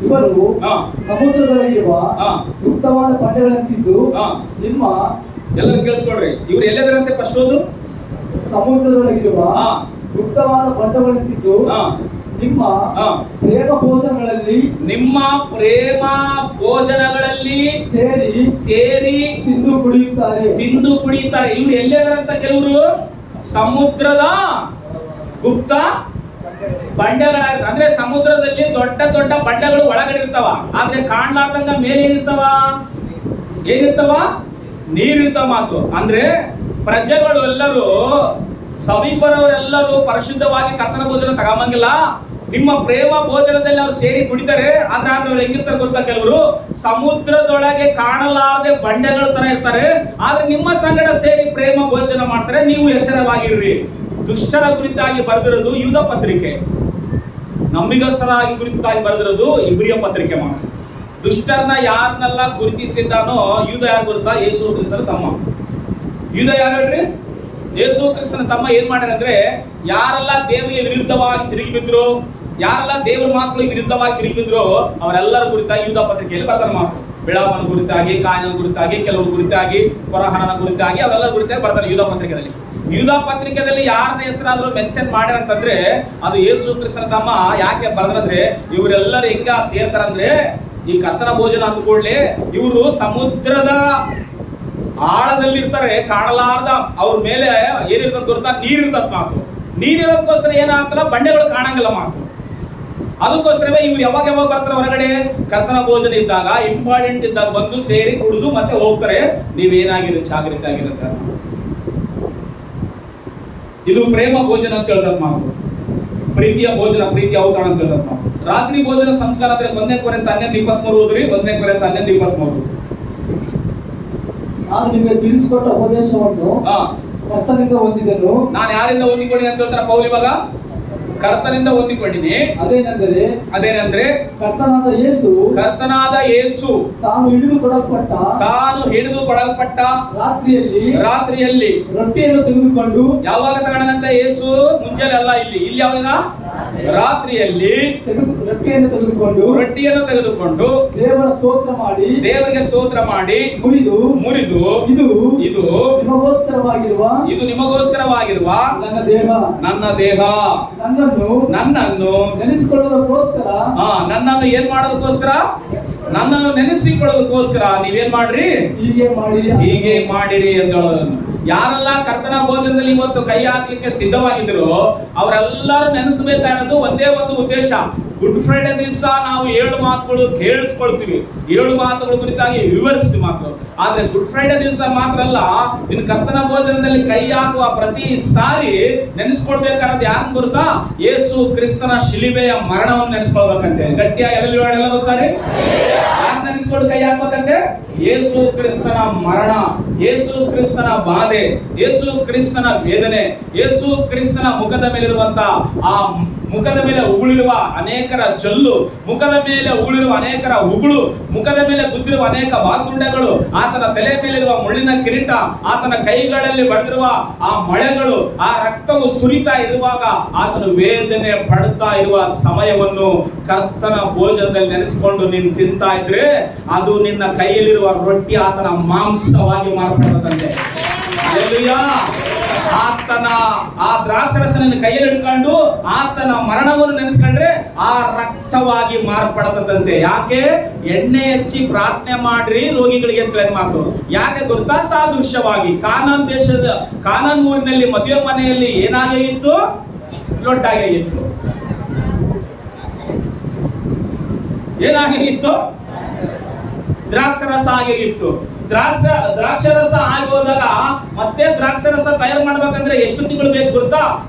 ಇವರು ಸಮುದ್ರದಲ್ಲಿರುವ ಯುಕ್ತವಾದ ಬಂಡೆಗಳಂತಿದ್ದು ನಿಮ್ಮ
ಎಲ್ಲರೂ ಕೇಳಿಸ್ಕೊಳ್ರಿ. ಇವ್ರು ಎಲ್ಲಿದಾರಂತೆ? ಫಸ್ಟ್ ಓದು.
ಸಮುದ್ರದೊಳಗಿರುವ ಯುಕ್ತವಾದ ಬಂಡೆಗಳಂತಿದ್ದು ನಿಮ್ಮ ಪ್ರೇಮ ಭೋಜನಗಳಲ್ಲಿ ಸೇರಿ ತಿಂದು ಕುಡಿಯುತ್ತಾರೆ. ಇವ್ರು ಎಲ್ಲಿದಾರಂತ? ಕೆಲವರು ಸಮುದ್ರದ ಗುಪ್ತ ಬಂಡೆಗಳ, ಅಂದ್ರೆ ಸಮುದ್ರದಲ್ಲಿ ದೊಡ್ಡ ದೊಡ್ಡ ಬಂಡೆಗಳು ಒಳಗಡೆ ಇರ್ತಾವ, ಆದ್ರೆ ಕಾಣ್ಲಾರ್ದಂಗ ಮೇಲೆ ಏನಿರ್ತಾವ? ನೀರಿರ್ತಾವ. ಮಾತು ಅಂದ್ರೆ ಪ್ರಜೆಗಳು ಎಲ್ಲರೂ, ಸಮೀಪರವರೆಲ್ಲರೂ ಪರಿಶುದ್ಧವಾಗಿ ಕರ್ತನ ಭೋಜನ ತಗೊಂಬಂಗಿಲ್ಲ. ನಿಮ್ಮ ಪ್ರೇಮ ಭೋಜನದಲ್ಲಿ ಅವ್ರು ಸೇರಿ ಕುಡಿತಾರೆ. ಆದ್ರೆ ಅವ್ರು ಹೆಂಗಿರ್ತಾರೆ ಗೊತ್ತಾ? ಕೆಲವರು ಸಮುದ್ರದೊಳಗೆ ಕಾಣಲಾರದೆ ಬಂಡೆಗಳ ತರ ಇರ್ತಾರೆ, ಆದ್ರೆ ನಿಮ್ಮ ಸಂಗಡ ಸೇರಿ ಪ್ರೇಮ ಭೋಜನ ಮಾಡ್ತಾರೆ. ನೀವು ಎಚ್ಚರವಾಗಿರ್ರಿ. ದುಷ್ಟರ ಕುರಿತಾಗಿ ಬರೆದಿರೋದು ಯೂದ ಪತ್ರಿಕೆ, ನಂಬಿಗಸ್ತರಾಗಿ ಕುರಿತಾಗಿ ಬರೆದಿರೋದು ಇಬ್ರಿಯ ಪತ್ರಿಕೆ. ಮಾತು ದುಷ್ಟರನ್ನ ಯಾರನ್ನೆಲ್ಲ ಗುರುತಿಸಿದ್ದಾನೋ ಯೂದ ಯಾರು ಗೊತ್ತಾ? ಯೇಸು ಕ್ರಿಸ್ತನ ತಮ್ಮ. ಯೂದ ಯಾರು ಹೇಳ್ರಿ? ಯೇಸು ಕ್ರಿಸ್ತನ ತಮ್ಮ. ಏನ್ ಮಾಡ್ಯಾರಂದ್ರೆ, ಯಾರೆಲ್ಲ ದೇವರಿಗೆ ವಿರುದ್ಧವಾಗಿ ತಿರುಗಿ ಬಿದ್ರು, ಯಾರೆಲ್ಲ ದೇವರ ಮಾತುಗಳಿಗೆ ವಿರುದ್ಧವಾಗಿ ತಿರುಗಿ ಬಿದ್ರು, ಅವರೆಲ್ಲರ ಕುರಿತಾಗಿ ಯೂದ ಪತ್ರಿಕೆಯಲ್ಲಿ ಬರ್ತಾರೆ. ಮಾತು ಬಿಳಾಮನ ಕುರಿತಾಗಿ, ಕಾಯನ ಕುರಿತಾಗಿ, ಕೆಲವರು ಕುರಿತಾಗಿ, ಕೊರಹನನ ಕುರಿತಾಗಿ, ಅವರೆಲ್ಲರ ಕುರಿತಾಗಿ ಬರ್ತಾರೆ ಯೂದ ಪತ್ರಿಕೆಯಲ್ಲಿ. ಯೂದ ಪತ್ರಿಕೆಯಲ್ಲಿ ಯಾರನ್ನ ಹೆಸರಾದ್ರೂ ಮೆನ್ಷನ್ ಮಾಡ್ಯಾರ ಅಂತಂದ್ರೆ ಅದು ಯೇಸು ಕ್ರಿಸ್ತನ ತಮ್ಮ. ಯಾಕೆ ಬರ್ದ್ರಂದ್ರೆ, ಇವರೆಲ್ಲರೂ ಹೆಂಗ ಸೇರ್ತಾರಂದ್ರೆ, ಈ ಕರ್ತನ ಭೋಜನ ಅಂದ್ಕೊಳ್ಳಿ, ಇವರು ಸಮುದ್ರದ ಆಳದಲ್ಲಿ ಇರ್ತಾರೆ, ಕಾಣಲಾರ್ದ. ಅವ್ರ ಮೇಲೆ ಏನಿರ್ತದ ಗೊತ್ತಾ? ನೀರಿರ್ತದ. ಮಾತು ನೀರಿರೋದಕ್ಕೋಸ್ಕರ ಏನಾಗ್ತಲ್ಲ, ಬಂಡೆಗಳು ಕಾಣಂಗಿಲ್ಲ. ಮಾತು ಅದಕ್ಕೋಸ್ಕರವೇ ಇವ್ರು ಯಾವಾಗ ಬರ್ತಾರೆ ಹೊರಗಡೆ? ಕರ್ತನ ಭೋಜನ ಇದ್ದಾಗ, ಇಂಪಾರ್ಟೆಂಟ್ ಇದ್ದಾಗ ಬಂದು ಸೇರಿ ಕುಡಿದು ಮತ್ತೆ ಹೋಗ್ತಾರೆ. ನೀವೇನಾಗಿರಿ, ಜಾಗೃತಿ ಆಗಿರುತ್ತೆ. ಇದು ಪ್ರೇಮ ಭೋಜನ ಅಂತ ಹೇಳ್ತಾರೆ. ಮಾತು ಪ್ರೀತಿಯ ಭೋಜನ, ಪ್ರೀತಿಯ ಔತಣ ಅಂತ ಹೇಳ್ತಾರೆ. ಮಾತು ರಾತ್ರಿ ಭೋಜನ ಸಂಸ್ಕಾರ ಅಂದ್ರೆ 1 ಕೊರಿಂಥ 11:23 ಓದ್ರಿ. 1 ಕೊರಿಂಥ 11:23. ನಾನು ನಿಮಗೆ ತಿಳಿಸಿಕೊಟ್ಟ ಉಪದೇಶವನ್ನು ಕರ್ತನಿಂದ ಹೊಂದಿದೆನು.
ನಾನು ಯಾರಿಂದ ಹೊಂದಿಕೊಂಡಿನಿ ಅಂತ ಹೇಳ್ತಾರೆ ಪೌಲ್ ಇವಾಗ? ಕರ್ತನಿಂದ ಹೊಂದಿಕೊಂಡಿನಿ. ಅದೇನೆಂದ್ರೆ ಕರ್ತನಾದ ಯೇಸು ತಾನು ಹಿಡಿದು ಕೊಡಲ್ಪಟ್ಟ ರಾತ್ರಿಯಲ್ಲಿ
ರೊಟ್ಟಿಯನ್ನು ತೆಗೆದುಕೊಂಡು,
ಯಾವಾಗ ತಗೊಂಡಂತ ಯೇಸು? ಮುಂಜಾನೆ ಅಲ್ಲ, ಇಲ್ಲಿ ಯಾವಾಗ? ರಾತ್ರಿಯಲ್ಲಿ
ರೊಟ್ಟಿಯನ್ನು
ತೆಗೆದುಕೊಂಡು ದೇವರಿಗೆ ಸ್ತೋತ್ರ ಮಾಡಿ ಮುರಿದು ಇದು ನಿಮಗೋಸ್ಕರವಾಗಿರುವ ನನ್ನ ದೇಹ, ನನ್ನನ್ನು
ನೆನೆಸಿಕೊಳ್ಳೋದಕ್ಕೋಸ್ಕರ,
ನನ್ನನ್ನು ಏನ್ ಮಾಡೋದಕ್ಕೋಸ್ಕರ? ನನ್ನನ್ನು ನೆನೆಸಿಕೊಳ್ಳೋದಕ್ಕೋಸ್ಕರ ನೀವೇನ್ ಮಾಡ್ರಿ? ಹೀಗೆ ಮಾಡಿರಿ ಅಂತ ಹೇಳೋದನ್ನು. ಯಾರೆಲ್ಲ ಕರ್ತನ ಭೋಜನದಲ್ಲಿ ಇವತ್ತು ಕೈ ಹಾಕ್ಲಿಕ್ಕೆ ಸಿದ್ಧವಾಗಿದ್ರು ಅವರೆಲ್ಲರೂ ನೆನೆಸಬೇಕಾಗಿರೋದು ಒಂದೇ ಒಂದು ಉದ್ದೇಶ. ಗುಡ್ ಫ್ರೈಡೆ ದಿವಸ ನಾವು 7 ಮಾತುಗಳು ಕೇಳಿಸ್ಕೊಳ್ತೀವಿ, 7 ಮಾತುಗಳ ಕುರಿತಾಗಿ ವಿವರಿಸ್ತೀವಿ ಮಾತು. ಆದ್ರೆ ಗುಡ್ ಫ್ರೈಡೆ ದಿವಸ ಮಾತ್ರ ಅಲ್ಲ, ನಿನ್ನ ಕರ್ತನ ಭೋಜನದಲ್ಲಿ ಕೈ ಹಾಕುವ ಪ್ರತಿ ಸಾರಿ ನೆನೆಸ್ಕೊಳ್ಬೇಕಾದ್ರೆ ಯಾರು ಗೊತ್ತಾ? ಯೇಸು ಕ್ರಿಸ್ತನ ಶಿಲುಬೆಯ ಮರಣವನ್ನು ನೆನೆಸ್ಕೊಳ್ಬೇಕಂತೆ. ಗಟ್ಟಿಯಾಗಿ ಎಲ್ಲರೂ ಸಾರಿ ಯಾರು ನೆನೆಸ್ಕೊಂಡು ಕೈ ಹಾಕ್ಬೇಕಂತೆ? ಯೇಸು ಕ್ರಿಸ್ತನ ಮರಣ, ಯೇಸು ಕ್ರಿಸ್ತನ ಬಾಧೆ, ಯೇಸು ಕ್ರಿಸ್ತನ ವೇದನೆ, ಯೇಸು ಕ್ರಿಸ್ತನ ಮುಖದ ಮೇಲಿರುವಂತ ಆ ಮುಖದ ಮೇಲೆ ಉಗುಳಿರುವ ಅನೇಕರ ಜೊಲ್ಲು, ಮುಖದ ಮೇಲೆ ಉಗುಳಿರುವ ಅನೇಕರ ಉಗುಳು, ಮುಖದ ಮೇಲೆ ಗುದ್ದಿರುವ ಅನೇಕ ಬಾಸುಂಡೆಗಳು, ಆತನ ತಲೆ ಮೇಲಿರುವ ಮುಳ್ಳಿನ ಕಿರೀಟ, ಆತನ ಕೈಗಳಲ್ಲಿ ಬಡಿದಿರುವ ಆ ಮಳೆಗಳು, ಆ ರಕ್ತವು ಸುರಿತಾ ಇರುವಾಗ ಆತನು ವೇದನೆ ಪಡುತ್ತಾ ಇರುವ ಸಮಯವನ್ನು ಕರ್ತನ ಭೋಜನದಲ್ಲಿ ನೆನೆಸಿಕೊಂಡು ನೀನು ತಿಂತಾ ಇದ್ರೆ ಅದು ನಿನ್ನ ಕೈಯಲ್ಲಿರುವ ರೊಟ್ಟಿ ಆತನ ಮಾಂಸವಾಗಿ ಮಾರ್ಪಡುತ್ತಂತೆ. ಆತನ ಆ ದ್ರಾಕ್ಷರಸ ನಿನ್ನ ಕೈಯಲ್ಲಿ ಹಿಡ್ಕೊಂಡು ಆತನ ಮರಣವನ್ನು ನೆನೆಸ್ಕೊಂಡ್ರೆ ಆ ರಕ್ತವಾಗಿ ಮಾರ್ಪಡದಂತೆ. ಯಾಕೆ? ಎಣ್ಣೆ ಹಚ್ಚಿ ಪ್ರಾರ್ಥನೆ ಮಾಡ್ರಿ ರೋಗಿಗಳಿಗೆ ಅಂತ ಮಾತು. ಯಾಕೆ ಗೊತ್ತಾ? ಸಾದೃಶ್ಯವಾಗಿ ಕಾನಾನ್ ಊರಿನಲ್ಲಿ ಮದುವೆ ಮನೆಯಲ್ಲಿ ಏನಾಗೇ ಇತ್ತು? ಲೊಟ್ಟಾಗೆ ಇತ್ತು. ಏನಾಗೇ ಇತ್ತು? ದ್ರಾಕ್ಷರಸ ಹಾಗೆ ಇತ್ತು. ದ್ರಾಕ್ಷರಸ ಆಗಿ ಹೋದಾಗ ಮತ್ತೆ ದ್ರಾಕ್ಷರಸ ತಯಾರು ಮಾಡ್ಬೇಕಂದ್ರೆ ಎಷ್ಟು ತಿಂಗಳು ಬೇಕು ಗೊತ್ತಾ?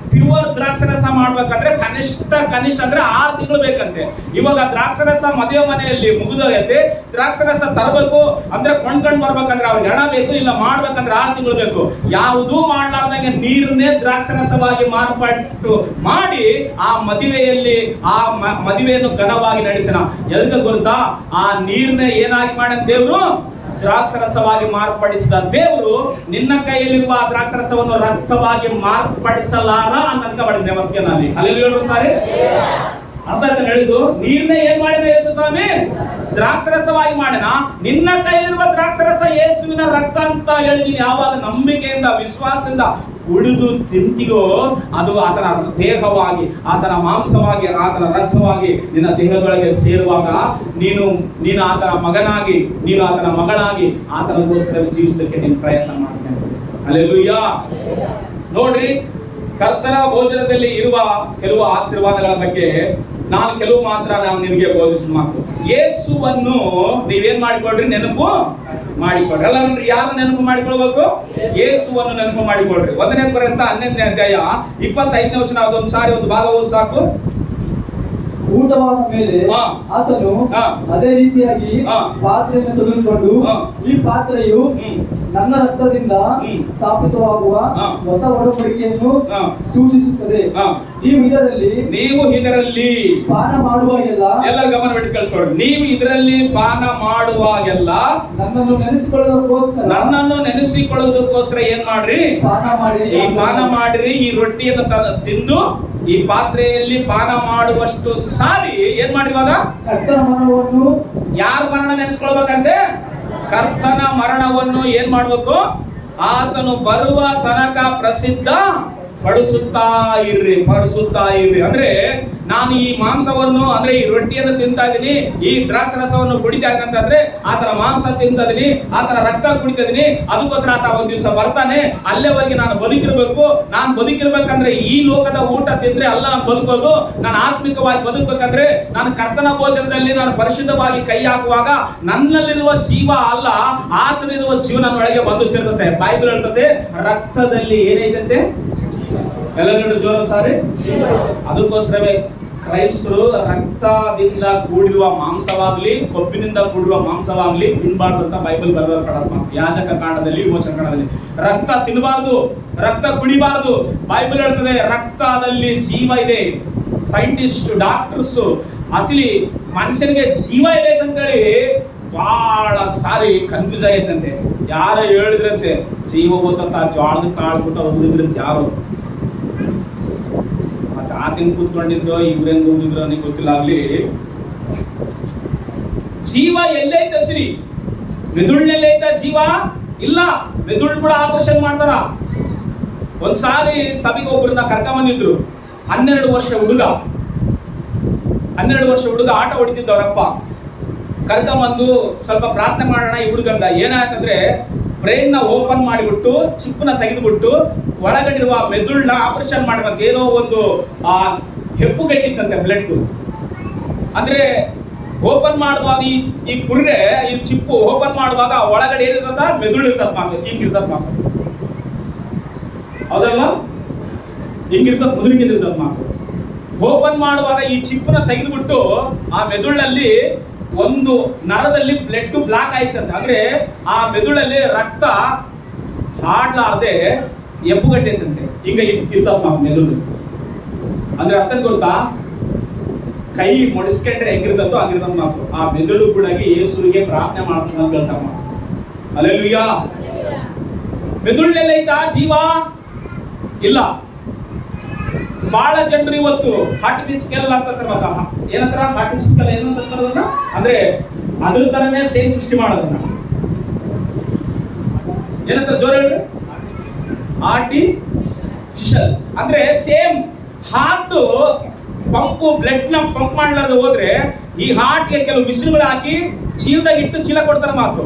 ಪ್ಯೂರ್ ದ್ರಾಕ್ಷರಸ ಮಾಡ್ಬೇಕಂದ್ರೆ ಕನಿಷ್ಠ ಅಂದ್ರೆ 6 ತಿಂಗಳು ಬೇಕಂತೆ. ಇವಾಗ ದ್ರಾಕ್ಷರಸ ಮದುವೆ ಮನೆಯಲ್ಲಿ ಮುಗಿದೋಗೈತೆ. ದ್ರಾಕ್ಷರಸ ತರಬೇಕು ಅಂದ್ರೆ ಕೊಂಡ್ಕೊಂಡು ಬರ್ಬೇಕಂದ್ರೆ ಅವ್ರಿಗೆ ಹಣ ಬೇಕು, ಇಲ್ಲ ಮಾಡ್ಬೇಕಂದ್ರೆ 6 ತಿಂಗಳು ಬೇಕು. ಯಾವುದೂ ಮಾಡ್ಲಾರ್ದಂಗೆ ನೀರನ್ನೇ ದ್ರಾಕ್ಷರಸವಾಗಿ ಮಾರ್ಪಟ್ಟು ಮಾಡಿ ಆ ಮದುವೆಯಲ್ಲಿ ಆ ಮದುವೆಯನ್ನು ಘನವಾಗಿ ನಡೆಸಿನ. ಎದಕ್ಕೆ ಗೊತ್ತಾ? ಆ ನೀರನ್ನೇ ಏನಾಗಿ ಮಾಡ್ಯಾನ ದೇವರು? ದ್ರಾಕ್ಷರಸವಾಗಿ ಮಾರ್ಪಡಿಸಿದ ದೇವರು ನಿನ್ನ ಕೈಯಲ್ಲಿರುವ ಆ ದ್ರಾಕ್ಷರಸವನ್ನು ರಕ್ತವಾಗಿ ಮಾರ್ಪಡಿಸಲಾರ ಅಂತ ಮಾಡಿದ್ರೆ ಅವತ್ತಿನಲ್ಲಿ ಅಲ್ಲಿ ಸಾರಿ ಅಂತ ಹೇಳಿದ್ದು. ನೀರನ್ನೇ ಏನ್ ಮಾಡಿದ ಯೇಸು ಸ್ವಾಮಿ? ದ್ರಾಕ್ಷರಸವಾಗಿ ಮಾಡಿನ. ನಿನ್ನ ಕೈಯಲ್ಲಿರುವ ದ್ರಾಕ್ಷರಸ ಯೇಸುವಿನ ರಕ್ತ ಅಂತ ಹೇಳಿ ನೀನು ಯಾವಾಗ ನಂಬಿಕೆಯಿಂದ ವಿಶ್ವಾಸದಿಂದ ಉಳಿದು ತಿಂತಿಗೋ ಅದು ಆತನ ದೇಹವಾಗಿ, ಆತನ ಮಾಂಸವಾಗಿ, ಆತನ ರಕ್ತವಾಗಿ ನಿನ್ನ ದೇಹದೊಳಗೆ ಸೇರುವಾಗ ನೀನು ಆತನ ಮಗನಾಗಿ, ನೀನು ಆತನ ಮಗಳಾಗಿ ಆತನಗೋಸ್ಕರ ಜೀವಿಸಲಿಕ್ಕೆ ನೀನು ಪ್ರಯತ್ನ ಮಾಡ್ತೇನೆ. ಹಲ್ಲೆಲೂಯಾ. ನೋಡ್ರಿ, ಕರ್ತನ ಭೋಜನದಲ್ಲಿ ಇರುವ ಕೆಲವು ಆಶೀರ್ವಾದಗಳ ಬಗ್ಗೆ ನಾನು ಕೆಲವು ಮಾತ್ರ ನಿಮಗೆ ಬೋಧಿಸಿದ ಮಾತು. ಯೇಸುವನ್ನು ನೀವೇನ್ ಮಾಡಿಕೊಳ್ರಿ? ನೆನಪು ಮಾಡಿಕೊಡ್ರಿ. ಅಲ್ಲ ನೋಡ್ರಿ, ಯಾರು ನೆನಪು ಮಾಡಿಕೊಳ್ಬೇಕು? ಯೇಸುವನ್ನು ನೆನಪು ಮಾಡಿಕೊಡ್ರಿ. 1ನೇ ಕೊರಿಂಥ 11ನೇ ಅಧ್ಯಾಯ 25ನೇ ವಚನ ಅದೊಂದು ಸಾರಿ ಒಂದು ಭಾಗ ಓದಿ ಸಾಕು.
ಊಟವಾದ ಮೇಲೆ ಆತನು ಅದೇ ರೀತಿಯಾಗಿ ಪಾತ್ರೆಯನ್ನು ತೆಗೆದುಕೊಂಡು, ಈ ಪಾತ್ರೆಯು ನನ್ನ ರಕ್ತದಿಂದ ಸ್ಥಾಪಿತವಾಗುವ ಹೊಸ ಒಡಂಬಡಿಕೆಯನ್ನು ಸೂಚಿಸುತ್ತದೆ. ನೀವು ಇದರಲ್ಲಿ ಪಾನ ಮಾಡುವಾಗೆಲ್ಲ, ಎಲ್ಲರೂ ಗಮನ ಬಿಟ್ಟು ಕೇಳಿಸ್ಕೊಳ್ಳಿ, ನೀವು ಇದರಲ್ಲಿ ಪಾನ ಮಾಡುವಾಗೆಲ್ಲ ನನ್ನನ್ನು ನೆನೆಸಿಕೊಳ್ಳೋದಕ್ಕೋಸ್ಕರ ಏನ್ ಮಾಡ್ರಿ? ಪಾನ ಮಾಡಿರಿ. ಈ ರೊಟ್ಟಿಯನ್ನು ತಿಂದು ಈ ಪಾತ್ರೆಯಲ್ಲಿ ಪಾನ ಮಾಡುವಷ್ಟು ಸಾರಿ ಏನ್ ಮಾಡ್ರಿ? ಇವಾಗ ಕರ್ತನ ಮರಣವನ್ನು, ಯಾರ ಮರಣ ನೆನೆಸ್ಕೊಳ್ಬೇಕಂತೆ? ಕರ್ತನ ಮರಣವನ್ನು ಏನ್ ಮಾಡ್ಬೇಕು? ಆತನು ಬರುವ ತನಕ ಪ್ರಸಿದ್ಧ ಪಡಿಸುತ್ತಾ ಇರ್ರಿ. ಅಂದ್ರೆ ನಾನು ಈ ಮಾಂಸವನ್ನು ಅಂದ್ರೆ ಈ ರೊಟ್ಟಿಯನ್ನು ತಿಂತಾ ಇದೀನಿ, ಈ ದ್ರಾಕ್ಷರಸವನ್ನು ಕುಡಿತಾ ಇದ್ದೀನಿ ಅಂತಂದ್ರೆ ಆತನ ಮಾಂಸ ತಿಂತಾ ಇದೀನಿ, ಆತನ ರಕ್ತ ಕುಡಿತಾ ಇದೀನಿ. ಅದಕ್ಕೋಸ್ಕರ ಆತ ಒಂದ್ ದಿವಸ ಬರ್ತಾನೆ. ಅಲ್ಲೇವರೆಗೆ ನಾನು ಬದುಕಿರ್ಬೇಕು. ನಾನು ಬದುಕಿರ್ಬೇಕಂದ್ರೆ ಈ ಲೋಕದ ಊಟ ತಿಂದ್ರೆ ಅಲ್ಲ ನಾನು ಬದುಕೋದು. ನಾನು ಆತ್ಮಿಕವಾಗಿ ಬದುಕಬೇಕಂದ್ರೆ ನಾನು ಕರ್ತನ ಭೋಜನದಲ್ಲಿ ನಾನು ಪರಿಶುದ್ಧವಾಗಿ ಕೈ ಹಾಕುವಾಗ ನನ್ನಲ್ಲಿರುವ ಜೀವ ಅಲ್ಲ, ಆತನಿರುವ ಜೀವ ನನ್ನ ಒಳಗೆ ಬಂದು ಸೇರ್ತದೆ. ಬೈಬಲ್ ಹೇಳ್ತದೆ, ರಕ್ತದಲ್ಲಿ ಏನೈತಂತೆ? ಎಲ್ಲರೂ ಜೋರ ಸಾರಿ. ಅದಕ್ಕೋಸ್ಕರವೇ ಕ್ರೈಸ್ತರು ರಕ್ತದಿಂದ ಕೂಡಿರುವ ಮಾಂಸವಾಗ್ಲಿ, ಕೊಬ್ಬಿನಿಂದ ಕೂಡಿರುವ ಮಾಂಸವಾಗ್ಲಿ ತಿನ್ನಬಾರ್ದು ಅಂತ ಬೈಬಲ್ ಬರೆದ ಯಾಜಕ ಕಾಂಡದಲ್ಲಿ, ವಿಮೋಚನ ಕಾಂಡದಲ್ಲಿ. ರಕ್ತ ತಿನ್ನಬಾರ್ದು, ರಕ್ತ ಕುಡಿಬಾರ್ದು. ಬೈಬಲ್ ಹೇಳ್ತದೆ ರಕ್ತದಲ್ಲಿ ಜೀವ ಇದೆ. ಸೈಂಟಿಸ್ಟ್, ಡಾಕ್ಟರ್ಸ್ ಅಸಲಿ ಮನುಷ್ಯನಿಗೆ ಜೀವ ಇದೆ ಅಂತೇಳಿ ಬಹಳ ಸಾರಿ ಕನ್ಫ್ಯೂಸ್ ಆಗೈತಂತೆ. ಯಾರು ಹೇಳಿದ್ರಂತೆ ಜೀವ ಗೊತ್ತಂತ ಜ್ವಾಳದ ಕಾಳು ಕೊಟ್ಟ ಓದಿದ್ರಂತೆ ಯಾರು. ಮತ್ತೆ ಆತನ ಕೂತ್ಕೊಂಡಿದ್ರು, ಇವ್ರೇನ್ ಓದಿದ್ರು ನನಗೆ ಗೊತ್ತಿಲ್ಲ. ಆಗ್ಲಿ ಜೀವ ಎಲ್ಲೈತೆ? ಹಸಿರಿ ಮೆದುಳಿನಲ್ಲೈತ ಜೀವ? ಇಲ್ಲ, ಮೆದುಳು ಕೂಡ ಆಪರೇಷನ್ ಮಾಡ್ತಾರ. ಒಂದ್ಸಾರಿ ಸಭೆಗೆ ಒಬ್ಬರನ್ನ ಕರ್ಕೊಂಬಂದಿದ್ರು. 12 ವರ್ಷ ಹುಡುಗ ಆಟ ಹೊಡಿತಿದ್ದವರಪ್ಪ. ಕರ್ಕೊಂಬಂದು ಸ್ವಲ್ಪ ಪ್ರಾರ್ಥನೆ ಮಾಡೋಣ ಈ ಹುಡುಗಂದ. ಏನಾಯ್ತಂದ್ರೆ ಬ್ರೈನ್ ನ ಓಪನ್ ಮಾಡಿಬಿಟ್ಟು ಚಿಪ್ಪನ್ನ ತೆಗೆದುಬಿಟ್ಟು ಒಳಗಡಿರುವ ಮೆದುಳನ್ನ ಆಪರೇಷನ್ ಮಾಡ್ಬೇಕಂತ. ಏನೋ ಒಂದು ಹೆಪ್ಪುಗಟ್ಟಿತ್ತಂತೆ ಬ್ಲಡ್. ಅಂದ್ರೆ ಓಪನ್ ಮಾಡುವಾಗ ಈ ಪುರ್ರೆ, ಈ ಚಿಪ್ಪು ಓಪನ್ ಮಾಡುವಾಗ ಒಳಗಡೆ ಏನಿರ್ತದ? ಮೆದುಳು ಇರ್ತದ ಮಾತು. ಹಿಂಗಿರ್ತದ ಮಾತು, ಹೌದಲ್ಲ? ಹಿಂಗಿರ್ತದ, ಮುದುರಿಗಿರ್ತದ ಮಾತು. ಓಪನ್ ಮಾಡುವಾಗ ಈ ಚಿಪ್ಪನ್ನ ತೆಗೆದುಬಿಟ್ಟು ಆ ಮೆದುಳಲ್ಲಿ ಒಂದು ನರದಲ್ಲಿ ಬ್ಲಡ್ ಬ್ಲಾಕ್ ಆಯ್ತಂತೆ. ಅಂದ್ರೆ ಆ ಮೆದುಳಲ್ಲಿ ರಕ್ತ ಹಾಡ್ಲಾರ್ದೆ ಎಪ್ಪುಗಟ್ಟೈತಂತೆ. ಈಗ ಇರ್ತಪ್ಪ ಮೆದುಳು. ಅಂದ್ರೆ ಅರ್ಥ ಗೊತ್ತಾ? ಕೈ ಮೊಡಿಸ್ಕೊಂಡ್ರೆ ಹೆಂಗಿರ್ತದೋ ಹಂಗಿರ್ತದ ಮಾತು. ಆ ಮೆದುಳು ಕೂಡ ಯೇಸುವಿಗೆ ಪ್ರಾರ್ಥನೆ ಮಾಡ್ತಾನೆ ಅಂತ ಹೇಳ್ತಮ್ಮ. ಹಲ್ಲೆಲೂಯಾ. ಮೆದುಳಲ್ಲೈತಾ ಜೀವ? ಇಲ್ಲ. ಬಹಳ ಜನರು ಇವತ್ತು ಆರ್ಟಿಫಿಷಿಯಲ್ ಅಂತ ಏನಂತಾರ? ಆರ್ಟಿಫಿಷಿಯಲ್ ಏನಂತ ಅಂದ್ರೆ ಅದ್ರ ತರನೇ ಸೇಮ್ ಸೃಷ್ಟಿ ಮಾಡೋದನ್ನ ಏನಂತ ಜೋರ ಹೇಳ್ರಿ? ಆರ್ಟಿಫಿಷಿಯಲ್ ಅಂದ್ರೆ ಸೇಮ್. ಹಾರ್ಟ್ ಪಂಪು ಬ್ಲಡ್ ನ ಪಂಪ್ ಮಾಡ್ಲಾರ್ದು ಹೋದ್ರೆ ಈ ಹಾರ್ಟ್ಗೆ ಕೆಲವು ಮಿಷಿನ್ಗಳು ಹಾಕಿ ಚೀಲದಾಗ ಇಟ್ಟು ಚೀಲ ಕೊಡ್ತಾರ ಮಾತು.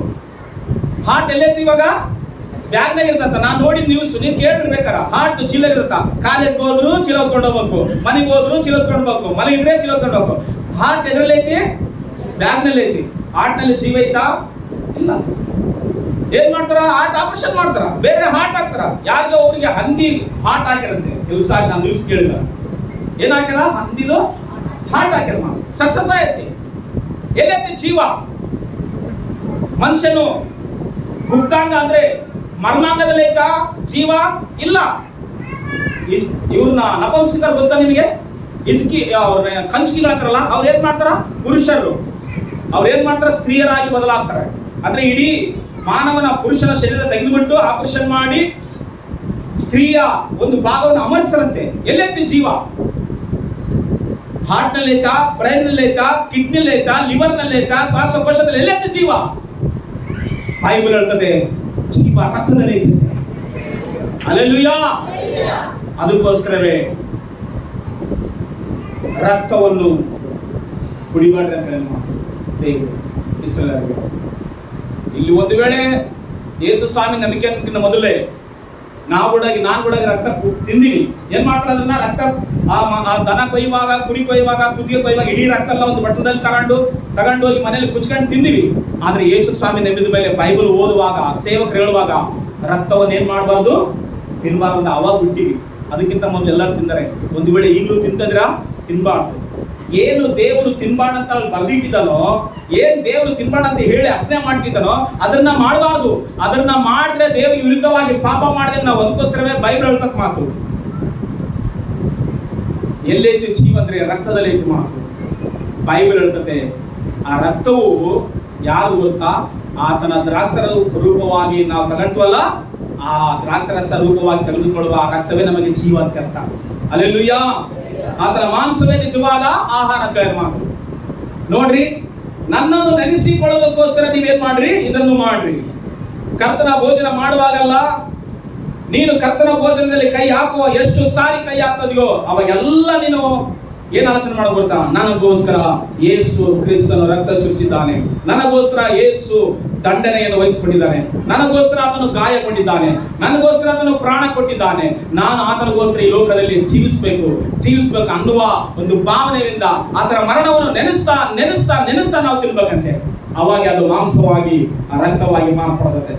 ಹಾರ್ಟ್ ಎಲ್ಲೈತಿ ಇವಾಗ? ಬ್ಯಾಗ್ನಾಗ ಇರ್ತಂತ. ನಾನು ನೋಡಿದ ನ್ಯೂಸ್, ನೀವು ಕೇಳಿರ್ಬೇಕಾರ. ಹಾರ್ಟ್ ಚೀಲ ಇರುತ್ತ. ಕಾಲೇಜ್ಗೆ ಹೋದ್ರು ಚೀಲ ಹೊತ್ಕೊಂಡು ಹೋಗ್ಬೇಕು, ಮನೆಗೆ ಹೋದ್ರು ಚೀಲ ಹೊತ್ಕೊಂಡು ಹೋಗ್ಬೇಕು, ಮಲಗಿದ್ರೆ ಚೀಲ ಹೊತ್ಕೊಂಡು ಹೋಗ್ಬೇಕು. ಹಾರ್ಟ್ ಎದ್ರಲ್ಲಿ ಐತಿ? ಬ್ಯಾಗ್ನಲ್ಲಿ ಐತಿ. ಹಾರ್ಟ್ ನಲ್ಲಿ ಜೀವ ಐತಾ? ಇಲ್ಲ.
ಏನ್ ಮಾಡ್ತಾರ? ಹಾರ್ಟ್ ಆಪರೇಷನ್ ಮಾಡ್ತಾರ, ಬೇರೆ ಹಾರ್ಟ್ ಹಾಕ್ತಾರ. ಯಾರಿಗೆ? ಒಬ್ಬರಿಗೆ ಹಂದಿ ಹಾರ್ಟ್ ಹಾಕಿರಂತೆ. ಕೆಲಸ ನಾನು ನ್ಯೂಸ್ ಕೇಳಿದ, ಏನ್ ಹಾಕ್ಯಾರ? ಹಂದಿದು ಹಾರ್ಟ್ ಹಾಕ್ಯಾರ. ಸಕ್ಸಸ್ ಆಯ್ತಿ. ಎಲ್ಲೈತಿ ಜೀವ? ಮನುಷ್ಯನು ಗುಪ್ತಾಂಗ ಅಂದ್ರೆ ಮರ್ಮಾಂಗದಲ್ಲಿ ಐತಾ ಜೀವ? ಇಲ್ಲ. ಇವ್ರನ್ನ ನಪುಂಸಕರು ಗೊತ್ತಾ ನಿಮಗೆ? ಇಜ್ಕಿ ಕಂಚುಕಿಗಳು ಅಂತಾರಲ್ಲ, ಅವ್ರು ಏನ್ ಮಾಡ್ತಾರ? ಪುರುಷರು ಅವ್ರು ಏನ್ ಮಾಡ್ತಾರ? ಸ್ತ್ರೀಯರಾಗಿ ಬದಲಾಗ್ತಾರೆ. ಅಂದ್ರೆ ಇಡೀ ಮಾನವನ ಪುರುಷನ ಶರೀರ ತೆಗೆದುಬಿಟ್ಟು ಆಪರೇಷನ್ ಮಾಡಿ ಸ್ತ್ರೀಯ ಒಂದು ಭಾಗವನ್ನು ಅಮರ್ಸರಂತೆ. ಎಲ್ಲೈತಿ ಜೀವ? ಹಾರ್ಟ್ ನಲ್ಲಿ ಐತಾ? ಬ್ರೈನ್ ನಲ್ಲಿ ಐತಾ? ಕಿಡ್ನಿಲಿ ಐತಾ? ಲಿವರ್ ನಲ್ಲಿ ಐತಾ? ಶ್ವಾಸಕೋಶದಲ್ಲಿ ಎಲ್ಲೈತಿ ಜೀವ? ಬೈಬಲ್ ಹೇಳ್ತದೆ ಜೀವ ರಕ್ತದಲ್ಲಿ ಐತೆ. ಹಲ್ಲೆಲೂಯಾ. ಅದಕ್ಕೋಸ್ಕರವೇ ರಕ್ತವನ್ನು ಕುಡಿಬಾರ್ದು ಅಂತ ದೇವರು ಇಸ್ರಾಯೇಲರಿಗೆ. ಇಲ್ಲಿ ಒಂದು ವೇಳೆ ಯೇಸು ಸ್ವಾಮಿ ನಂಬಿಕೆಗಿಂತ ಮೊದಲೇ ನಾನು ಕೂಡ ರಕ್ತ ತಿಂದಿನಿ. ಏನ್ ಮಾಡ್ತಾರೆ? ಅದನ್ನ ರಕ್ತ ಆ ದನ ಕೊಯ್ಯುವಾಗ, ಕುರಿ ಕೊಯ್ಯುವಾಗ, ಕುದಿಗೆ ಕೊಯ್ಯುವಾಗ ಇಡೀ ರಕ್ತ ಎಲ್ಲ ಒಂದು ಬಟ್ಟದಲ್ಲಿ ತಗೊಂಡು ಹೋಗಿ ಮನೇಲಿ ಕುಚ್ಕೊಂಡು ತಿಂದಿವಿ. ಆದ್ರೆ ಯೇಸು ಸ್ವಾಮಿ ನಂಬಿದ ಮೇಲೆ ಬೈಬಲ್ ಓದುವಾಗ, ಸೇವಕರು ಹೇಳುವಾಗ ರಕ್ತವನ್ನು ಏನ್ ಮಾಡಬಾರ್ದು? ತಿನ್ಬಾರ್ದು. ಅವಾಗ ಬಿಟ್ಟಿವಿ. ಅದಕ್ಕಿಂತ ಮೊದಲು ಎಲ್ಲರೂ ತಿಂದರೆ. ಒಂದು ವೇಳೆ ಈಗಲೂ ತಿಂತದ್ರಾ? ತಿನ್ಬಾರ್ದು. ಏನು ದೇವರು ತಿನ್ಬಾರ್ದು ಅಂತ ಬರ್ದಿಟ್ಟಿದ್ದಾನೋ, ಏನ್ ದೇವರು ತಿನ್ಬಾರ್ದು ಅಂತ ಹೇಳಿ ಆಜ್ಞೆ ಮಾಡ್ತಿದ್ದಾನೋ ಅದನ್ನ ಮಾಡಬಾರ್ದು. ಅದನ್ನ ಮಾಡಿದ್ರೆ ದೇವರಿಗೆ ವಿರುದ್ಧವಾಗಿ ಪಾಪ ಮಾಡಿದ್ರೆ ನಾವು ಅದಕ್ಕೋಸ್ಕರವೇ ಬೈಬಲ್ ಹೇಳ್ತಕ್ಕ ಮಾತು. ಎಲ್ಲೈತಿ ಜೀವ ಅಂದ್ರೆ ರಕ್ತದಲ್ಲಿ ಐತಿ ಮಾತು. ಬೈಬಲ್ ಹೇಳ್ತತೆ ಆ ರಕ್ತವು ಯಾರು ಗೊತ್ತಾ? ಆತನ ದ್ರಾಕ್ಷರ ರೂಪವಾಗಿ ನಾವು ತಗೊಳ್ತೀವಲ್ಲ, ಆ ದ್ರಾಕ್ಷರಸ ರೂಪವಾಗಿ ತೆಗೆದುಕೊಳ್ಳುವ ಆ ರಕ್ತವೇ ನಮಗೆ ಜೀವ ಅಂತ ಅರ್ಥ. ಹಲ್ಲೆಲೂಯಾ. ಆತನ ಮಾಂಸವೇ ನಿಜವಾದ ಆಹಾರ ಅಂತ ಮಾತು. ನೋಡ್ರಿ, ನನ್ನನ್ನು ನೆನೆಸಿಕೊಳ್ಳೋದಕ್ಕೋಸ್ಕರ ನೀವೇನ್ ಮಾಡ್ರಿ? ಇದನ್ನು ಮಾಡ್ರಿ. ಕರ್ತನ ಭೋಜನ ಮಾಡುವಾಗಲ್ಲ, ನೀನು ಕರ್ತನ ಭೋಜನದಲ್ಲಿ ಕೈ ಹಾಕುವ ಎಷ್ಟು ಸಾರಿ ಕೈ ಹಾಕ್ತದೆಯೋ ಅವಾಗೆಲ್ಲ ನೀನು ಏನ್ ಆಲೋಚನೆ ಮಾಡೋ ಗೊತ್ತಾ? ನನಗೋಸ್ಕರ ಯೇಸು ಕ್ರಿಸ್ತನು ರಕ್ತ ಸುರಿಸಿದ್ದಾನೆ, ನನಗೋಸ್ಕರ ಯೇಸು ದಂಡನೆಯನ್ನು ವಹಿಸಿಕೊಂಡಿದ್ದಾನೆ, ನನಗೋಸ್ಕರ ಆತನು ಗಾಯಗೊಂಡಿದ್ದಾನೆ, ನನಗೋಸ್ಕರ ಆತನು ಪ್ರಾಣ ಕೊಟ್ಟಿದ್ದಾನೆ, ನಾನು ಆತನಿಗೋಸ್ಕರ ಈ ಲೋಕದಲ್ಲಿ ಜೀವಿಸಬೇಕು ಅನ್ನುವ ಒಂದು ಭಾವನೆಯಿಂದ ಆತನ ಮರಣವನ್ನು ನೆನೆಸ್ತಾ ನಾವು ತಿನ್ಬೇಕಂತೆ. ಅವಾಗ ಅದು ಮಾಂಸವಾಗಿ ರಕ್ತವಾಗಿ ಮಾರ್ಪಡುತ್ತೆ.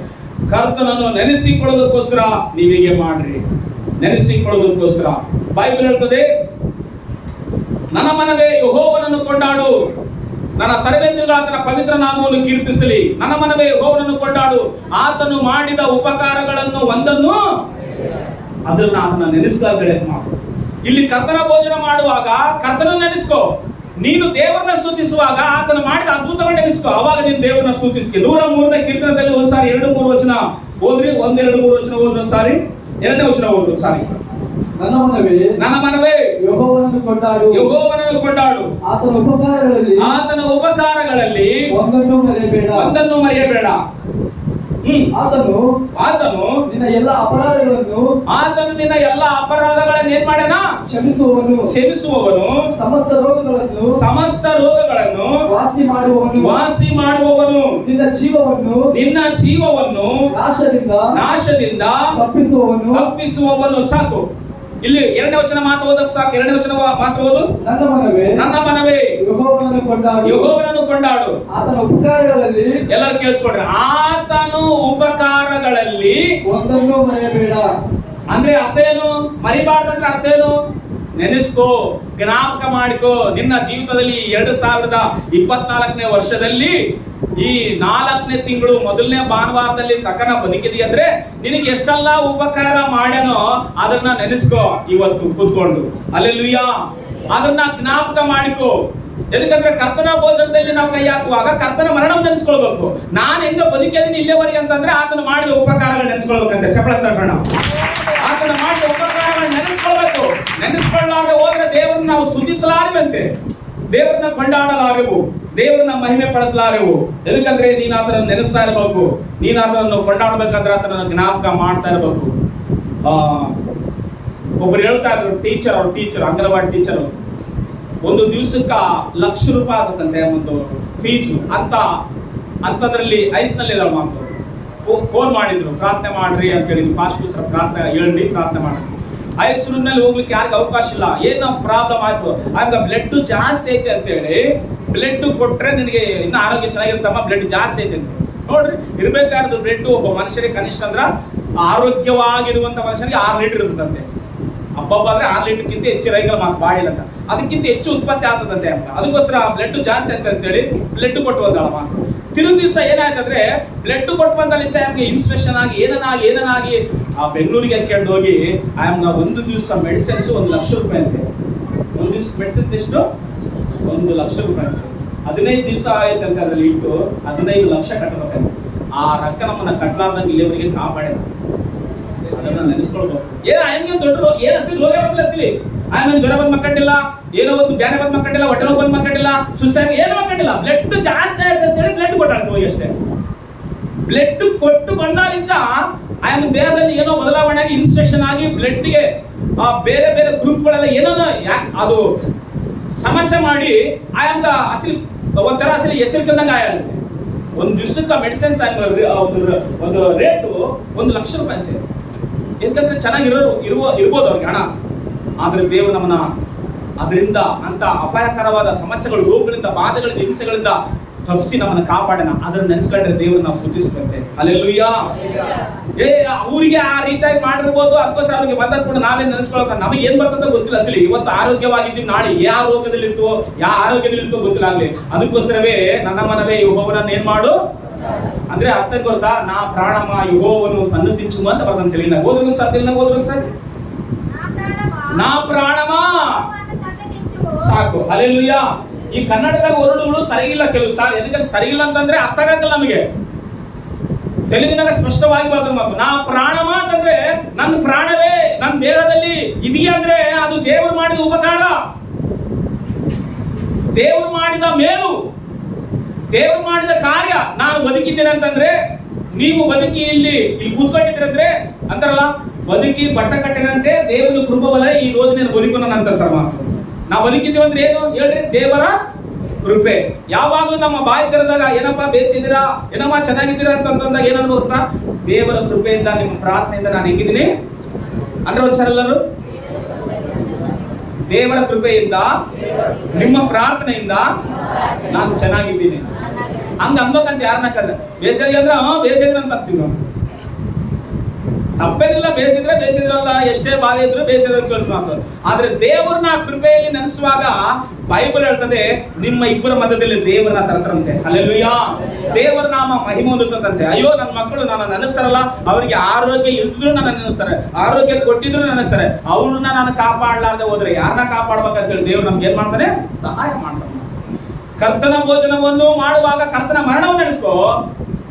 ಕರ್ತನನ್ನು ನೆನೆಸಿಕೊಳ್ಳೋದಕ್ಕೋಸ್ಕರ ನೀವೀಗೆ ಮಾಡ್ರಿ. ನೆನೆಸಿಕೊಳ್ಳೋದಕ್ಕೋಸ್ಕರ ಬೈಬಲ್ ಹೇಳ್ತದೆ, ನನ್ನ ಮನವೇ ಯೆಹೋವನನ್ನು ಕೊಂಡಾಡು, ನನ್ನ ಸರ್ವೇಂದ್ರಿಯಗಳು ಆತನ ಪವಿತ್ರ ನಾಮವನ್ನು ಕೀರ್ತಿಸಲಿ. ನನ್ನ ಮನವೇ ಯೆಹೋವನನ್ನು ಕೊಂಡಾಡು, ಆತನು ಮಾಡಿದ ಉಪಕಾರಗಳನ್ನು ಒಂದನ್ನು ಅದನ್ನ ಆತನ ನೆನೆಸ್ಕೊಳ್ಳಿ. ಇಲ್ಲಿ ಕರ್ತನ ಭೋಜನ ಮಾಡುವಾಗ ಕರ್ತನ ನೆನೆಸ್ಕೋ. ನೀನು ದೇವರನ್ನ ಸ್ತುತಿಸುವಾಗ ಆತನ ಮಾಡಿದ ಅದ್ಭುತಗಳನ್ನ ನೆನೆಸ್ಕೋ. ಅವಾಗ ನೀನು ದೇವರನ್ನ ಸ್ತುತಿಸ್ಕೊ. 103ನೇ ಕೀರ್ತನದಲ್ಲಿ ಒಂದ್ಸಾರಿ 2-3 ವಚನ ಓದ್ರಿ. 1-2-3 ವಚನ ಓದ್ರಿ. ಒಂದ್ಸಾರಿ 2ನೇ ವಚನ ಓದ್ರಿ. ಒಂದ್ಸಾರಿ. ನನ್ನ ಮನವೇ ಯೆಹೋವನನ್ನು ಕೊಂಡಾಡು, ಆತನ ಉಪಕಾರಗಳಲ್ಲಿ ಒಂದನ್ನು ಮರೆಯಬೇಡ. ಆತನು ನಿನ್ನ ಎಲ್ಲ ಅಪರಾಧಗಳನ್ನು ಏನ್ ಮಾಡ್ಯಾನ? ಕ್ಷಮಿಸುವವನು, ಸಮಸ್ತ ರೋಗಗಳನ್ನು ವಾಸಿ ಮಾಡುವವನು, ನಿನ್ನ ಜೀವವನ್ನು ನಾಶದಿಂದ ತಪ್ಪಿಸುವವನು. ಸಾಕು. ಇಲ್ಲಿ 2ನೇ ವಚನ ಮಾತು ಓದಕ್ಕೆ ಸಾಕು. 2ನೇ ವಚನ ಮಾತು ಓದು. ನನ್ನ ಮನವೇ ಯೆಹೋವನನ್ನು ಕೊಂಡಾಡು. ಎಲ್ಲರೂ ಕೇಳಿಸ್ಕೊಡ್ರಿ. ಆತನು ಉಪಕಾರಗಳಲ್ಲಿ ಒಂದನ್ನು ಮರೆಯಬೇಡ. ಅಂದ್ರೆ ಅರ್ಥೇನು? ಮರಿಬಾರ್ದಂದ್ರೆ ಅರ್ಥೇನು? ನೆನೆಸ್ಕೋ, ಜ್ಞಾಪಕ ಮಾಡಿಕೋ. ನಿನ್ನ ಜೀವಿತದಲ್ಲಿ 2024ನೇ ವರ್ಷದಲ್ಲಿ ಈ 4ನೇ ತಿಂಗಳು ಮೊದಲನೇ ಭಾನುವಾರದಲ್ಲಿ ತಕ್ಕನ ಬದುಕಿದಿ ಅಂದ್ರೆ ನಿನಗೆ ಎಷ್ಟೆಲ್ಲ ಉಪಕಾರ ಮಾಡ್ಯಾನೋ ಅದನ್ನ ನೆನೆಸ್ಕೋ. ಇವತ್ತು ಕೂತ್ಕೊಂಡು ಹಲ್ಲೆಲೂಯಾ, ಅದನ್ನ ಜ್ಞಾಪಕ ಮಾಡಿಕೋ. ಎದಕ್ಕಂದ್ರೆ ಕರ್ತನ ಭೋಜನದಲ್ಲಿ ನಾವು ಕೈ ಹಾಕುವಾಗ ಕರ್ತನ ಮರಣವನ್ನು ನೆನೆಸ್ಕೊಳ್ಬೇಕು. ನಾನು ಹೆಂಗ ಬದುಕಿದೀನಿ ಇಲ್ಲೇವರೆಗೆ ಅಂತಂದ್ರೆ ಆತನ ಮಾಡಿದ ಉಪಕಾರಗಳು ನೆನೆಸ್ಕೊಳ್ಬೇಕಂತೆ. ಚಪ್ಪಳ ತಗೋಣ. ಆತನ ಮಾಡಿದ ಉಪಕಾರಗಳನ್ನು ನೆನೆಸ್ಕೊಳ್ಬೇಕು. ನೆನೆಸ್ಕೊಳ್ಳಾಗ ಹೋದ್ರೆ ದೇವರನ್ನ ನಾವು ಸ್ತುತಿಸಲಾರವಂತೆ, ದೇವರನ್ನ ಕೊಂಡಾಡಲಾರೆವು, ದೇವರನ್ನ ಮಹಿಮೆ ಪಡಿಸಲಾರೆವು. ಎದಕ್ಕಂದ್ರೆ ನೀನು ಆತನ ನೆನೆಸ್ತಾ ಇರಬೇಕು. ನೀನು ಆತನನ್ನು ಕೊಂಡಾಡ್ಬೇಕಂದ್ರೆ ಆತನ ಜ್ಞಾಪಕ ಮಾಡ್ತಾ ಇರಬೇಕು. ಒಬ್ರು ಹೇಳ್ತಾ ಇದ್ರು, ಅವ್ರ ಟೀಚರ್ ಅಂಗನವಾಡಿ ಟೀಚರ್, ಒಂದು ದಿವಸಕ್ಕ ₹1,00,000 ಆಗತ್ತಂತೆ ಒಂದು ಫೀಸು ಅಂತದ್ರಲ್ಲಿ ಐಸ್ನಲ್ಲಿ ಇದಾಳ ಮಾತು. ಫೋನ್ ಮಾಡಿದ್ರು, ಪ್ರಾರ್ಥನೆ ಮಾಡ್ರಿ ಅಂತ ಹೇಳಿದ್ರು. ಪಾಸ್ಟರ್ ಪ್ರಾರ್ಥನೆ ಹೇಳ್ರಿ, ಪ್ರಾರ್ಥನೆ ಮಾಡ್ರಿ. ಐಸ್ ರೂಮ್ನಲ್ಲಿ ಹೋಗ್ಲಿಕ್ಕೆ ಯಾರಿಗೂ ಅವಕಾಶ ಇಲ್ಲ. ಏನೋ ಪ್ರಾಬ್ಲಮ್ ಆಯ್ತು, ಆಗ ಬ್ಲಡ್ ಜಾಸ್ತಿ ಐತೆ ಅಂತ ಹೇಳಿ ಬ್ಲಡ್ ಕೊಟ್ರೆ ನಿನಗೆ ಇನ್ನು ಆರೋಗ್ಯ ಚೆನ್ನಾಗಿರ್ತಮ್ಮ, ಬ್ಲಡ್ ಜಾಸ್ತಿ ಐತೆ ಅಂತ. ನೋಡ್ರಿ, ಇರ್ಬೇಕಾದ್ರೆ ಬ್ಲಡ್ ಒಬ್ಬ ಮನುಷ್ಯರಿಗೆ ಕನಿಷ್ಠ ಅಂದ್ರ ಆರೋಗ್ಯವಾಗಿರುವಂತ ಮನುಷ್ಯನಿಗೆ 6 ಲೀಟರ್ ಇರ್ತದಂತೆ. ಹಬ್ಬ ಅಂದ್ರೆ 6 ಲೀಟರ್ಗಿಂತ ಹೆಚ್ಚಿರಂಗಿಲ್ಲ ಮಾತು ಬಾಡಿಲ್ಲ ಅಂತ, ಅದಕ್ಕಿಂತ ಹೆಚ್ಚು ಉತ್ಪತ್ತಿ ಆಗ್ತದಂತೆ ಅಂತ. ಅದಕ್ಕೋಸ್ಕರ ಬ್ಲಡ್ ಜಾಸ್ತಿ ಅಂತ ಹೇಳಿ ಬ್ಲಡ್ ಕೊಟ್ಟು ಬಂದಾಳ ಮಾತು. ತಿರುಗಿ ದಿವಸ ಏನಾಯ್ತಂದ್ರೆ ಬ್ಲಡ್ ಕೊಟ್ಟು ಬಂದಲ್ಲಿ ಇನ್ಸ್ಪೆಕ್ಷನ್ ಆಗಿ ಏನನಾಗಿ ಆ ಬೆಂಗಳೂರಿಗೆ ಹಾಕೊಂಡು ಹೋಗಿ ಒಂದು ದಿವಸ ಮೆಡಿಸಿನ್ಸ್ 1 ಲಕ್ಷ ರೂಪಾಯಿ ಅಂತೆ. ಒಂದು ದಿವಸ ಮೆಡಿಸಿನ್ಸ್ ಎಷ್ಟು? 1 ಲಕ್ಷ ರೂಪಾಯಿ ಅಂತೆ. 15 ದಿವಸ ಆಯ್ತಂತೆ ಅದ್ರಲ್ಲಿ ಇಟ್ಟು 15 ಲಕ್ಷ ಕಟ್ಟಬೇಕಂತೆ. ಆ ರೊಕ್ಕ ನಮ್ಮನ್ನ ಕಟ್ಟಲಾರ್ದಂಗೆ ಇಲ್ಲಿವರೆಗೆ ಕಾಪಾಡಿದ. ಅದನ್ನ ನೆನೆಸ್ಕೊಳ್ಬೇಕು. ಆಯನ್ಗೆ ದೊಡ್ಡರು ಏನ್ ಹಸಿರು ಹೋಗ್ಯಾರಲ್ಲ ಹಸಿರಿ, ಆಮೇಲೆ ಜ್ವರ ಬಂದ್ ಮಕ್ಕಂಡಿಲ್ಲ, ಏನೋ ಒಂದು ಬ್ಯಾನೆ ಬಂದ್ ಮಕ್ಕಂಡಿಲ್ಲ, ಹೊಟ್ಟೆ ನೋವು ಬಂದ್ ಮಕ್ಕಂಡಿಲ್ಲ, ಸುಸ್ತಾಗಿ ಏನು ಮಕ್ಕಂಡಿಲ್ಲ. ಬ್ಲಡ್ ಜಾಸ್ತಿ ಆಯ್ತು ಅಂತ ಹೇಳಿ ಬ್ಲಡ್ ಕೊಟ್ಟಾಡ್ತೀವಿ ಅಷ್ಟೇ. ಬ್ಲಡ್ ಕೊಟ್ಟು ಬಂದಾಲಿಂಚ ಆಯನ ದೇಹದಲ್ಲಿ ಏನೋ ಬದಲಾವಣೆ ಆಗಿ ಇನ್ಸ್ಪೆಕ್ಷನ್ ಆಗಿ ಬ್ಲಡ್ಗೆ ಬೇರೆ ಬೇರೆ ಗ್ರೂಪ್ಗಳೆಲ್ಲ ಏನೋ ಅದು ಸಮಸ್ಯೆ ಮಾಡಿ ಆಯಂಗ ಹಸಿರು ಒಂಥರ ಹಸಿರು ಎಚ್ಚರಿಕೆಂದಂಗೆ ಆಗುತ್ತೆ. ಒಂದು ದಿವಸಕ್ಕೆ ಮೆಡಿಸಿನ್ಸ್ ಒಂದು ರೇಟು 1 ಲಕ್ಷ ರೂಪಾಯಿ ಅಂತೆ. ಯಾಕಂದ್ರೆ ಇರ್ಬೋದು ಅವ್ರಿಗೆ ಹಣ, ಆದ್ರೆ ದೇವರು ನಮ್ಮನ್ನ ಅದರಿಂದ ಅಂತ ಅಪಾಯಕರವಾದ ಸಮಸ್ಯೆಗಳು, ರೋಗಗಳಿಂದ, ಬಾಧೆಗಳಿಂದ, ಹಿಂಸೆಗಳಿಂದ ತಪ್ಪಿಸಿ ನಮ್ಮನ್ನ ಕಾಪಾಡೋಣ. ಅದನ್ನ ನೆನೆಸ್ಕೊಂಡ್ರೆ ದೇವ್ರನ್ನ ಸ್ತುತಿಸುತ್ತೆ. ಹಲ್ಲೆಲೂಯಾ. ಊರಿಗೆ ಆ ರೀತಿಯಾಗಿ ಮಾಡಿರ್ಬೋದು, ಅದಕ್ಕೋಸ್ಕರ ಅವ್ರಿಗೆ ಬಂದ್ಕೊಂಡು ನಾವೇನ್ ನೆನೆಸ್ಕೊಳಕ ನಮಗೆ ಏನ್ ಬರ್ತಂತ ಗೊತ್ತಿಲ್ಲ. ಅಸಲಿ ಇವತ್ತು ಆರೋಗ್ಯವಾಗಿದ್ದೀವಿ, ನಾಳೆ ಯಾವ ರೋಗದಲ್ಲಿರ್ತೋ ಯಾವ ಆರೋಗ್ಯದಲ್ಲಿರ್ತೋ ಗೊತ್ತಿಲ್ಲ ಆಗ್ಲಿ. ಅದಕ್ಕೋಸ್ಕರವೇ ನನ್ನ ಮನವೇ ಯೆಹೋವನನ್ನ ಏನ್ ಮಾಡು ಅಂದ್ರೆ ಅರ್ಥ ಗೊತ್ತಾ? ನಾ ಪ್ರಾಣಮ ಯೆಹೋವನು ಸನ್ನತಿಂಚುಮ ಅಂತ ಬರ್ತಂತೇಳಿ. ಓದ್ಬೇಕು ಸರ್, ಓದ್ಬೇಕು ಸರ್. ನಾ ಪ್ರಾಣಮ ಸಾಕು. ಹಲ್ಲೆಲೂಯಾ. ಈ ಕನ್ನಡದಾಗ ವರ್ಡ್ಗಳು ಸರಿಗಿಲ್ಲ ಕೆಲವು ಸಾರಿ. ಎದಕ್ಕೆ ಸರಿಗಿಲ್ಲ ಅಂತಂದ್ರೆ ಅರ್ಥ ಆಗಲ್ಲ ನಮಗೆ. ತೆಲುಗಿನಾಗ ಸ್ಪಷ್ಟವಾಗಿ ಬರ್ತದೆ ಮಾತು. ನಾ ಪ್ರಾಣಮ ಅಂತಂದ್ರೆ ನನ್ನ ಪ್ರಾಣವೇ ನನ್ನ ದೇಹದಲ್ಲಿ ಇದೆಯಾ ಅಂದ್ರೆ ಅದು ದೇವರು ಮಾಡಿದ ಉಪಕಾರ, ದೇವರು ಮಾಡಿದ ಮೇಲು, ದೇವರು ಮಾಡಿದ ಕಾರ್ಯ. ನಾನು ಬದುಕಿದ್ದೇನೆ ಅಂತಂದ್ರೆ, ನೀವು ಬದುಕಿ ಇಲ್ಲಿ ಕೂತ್ಕೊಂಡಿದ್ದೀರಂದ್ರೆ ಅಂತಾರಲ್ಲ, ಬದುಕಿ ಬಟ್ಟ ಕಟ್ಟಿನಂತೆ ದೇವರ ಕೃಪೆವಲ್ಲ ಈ ರೋಜ್ ನಾನು ಬದುಕೋಣ ಅಂತ ಮಾತು. ನಾವು ಬದುಕಿದ್ದೀವಿ ಅಂದ್ರೆ ಏನು ಹೇಳ್ರಿ? ದೇವರ ಕೃಪೆ. ಯಾವಾಗ್ಲೂ ನಮ್ಮ ಬಾಯಿ ತೆರೆದಾಗ ಏನಪ್ಪಾ ಬೇಸಿದ್ದೀರಾ, ಏನಮ್ಮ ಚೆನ್ನಾಗಿದ್ದೀರಾ ಅಂತಂದಾಗ ಏನನ್ನು ಗೊತ್ತಾ? ದೇವರ ಕೃಪೆಯಿಂದ, ನಿಮ್ಮ ಪ್ರಾರ್ಥನೆಯಿಂದ ನಾನು ಹೆಂಗಿದ್ದೀನಿ ಅಂದ್ರೆ ಒಂದ್ಸಲ ಎಲ್ಲರೂ ದೇವರ ಕೃಪೆಯಿಂದ, ನಿಮ್ಮ ಪ್ರಾರ್ಥನೆಯಿಂದ ನಾನು ಚೆನ್ನಾಗಿದ್ದೀನಿ ಹಂಗ ಅನ್ಬೇಕಂತ ಯಾರನ್ನ ಕರೆ ಬೇಸಿದ್ರೆ ಅಂದ್ರೆ ಬೇಸಿದ್ರೆ ಅಂತ ಅಂತೀವಿ ನಾವು. ತಪ್ಪೇನಿಲ್ಲ, ಬೇಸಿದ್ರಲ್ಲ, ಎಷ್ಟೇ ಬಾಧೆ ಇದ್ರು ಬೇಸಿದ್ರೆ ಕೇಳ್ತು. ಆದ್ರೆ ದೇವರನ್ನ ಕೃಪೆಯಲ್ಲಿ ನೆನೆಸುವಾಗ ಬೈಬಲ್ ಹೇಳ್ತದೆ, ನಿಮ್ಮ ಇಬ್ಬರ ಮಧ್ಯದಲ್ಲಿ ದೇವರನ್ನ ತರತರಂತೆ. ಹಲ್ಲೆಲೂಯಾ. ದೇವರ ನಾಮ ಮಹಿಮೆ ಹೊಂದುತ್ತಂತೆ. ಅಯ್ಯೋ ನನ್ನ ಮಕ್ಕಳು ನನ್ನ ನೆನೆಸ್ತಾರಲ್ಲ, ಅವರಿಗೆ ಆರೋಗ್ಯ ಇಲ್ದಿದ್ರು ನನ್ನ ನೆನೆಸ್ತಾರೆ, ಆರೋಗ್ಯ ಕೊಟ್ಟಿದ್ರು ನೆನೆಸ್ತಾರೆ. ಅವ್ರನ್ನ ನಾನು ಕಾಪಾಡಲಾರ್ದೆ ಹೋದ್ರೆ ಯಾರನ್ನ ಕಾಪಾಡ್ಬೇಕಂತ ಹೇಳಿ ದೇವ್ರು ನಮ್ಗೆ ಏನ್ ಮಾಡ್ತಾನೆ? ಸಹಾಯ ಮಾಡ್ತಾನೆ. ಕರ್ತನ ಭೋಜನವನ್ನು ಮಾಡುವಾಗ ಕರ್ತನ ಮರಣವನ್ನು ನೆನೆಸ್ಕೋ.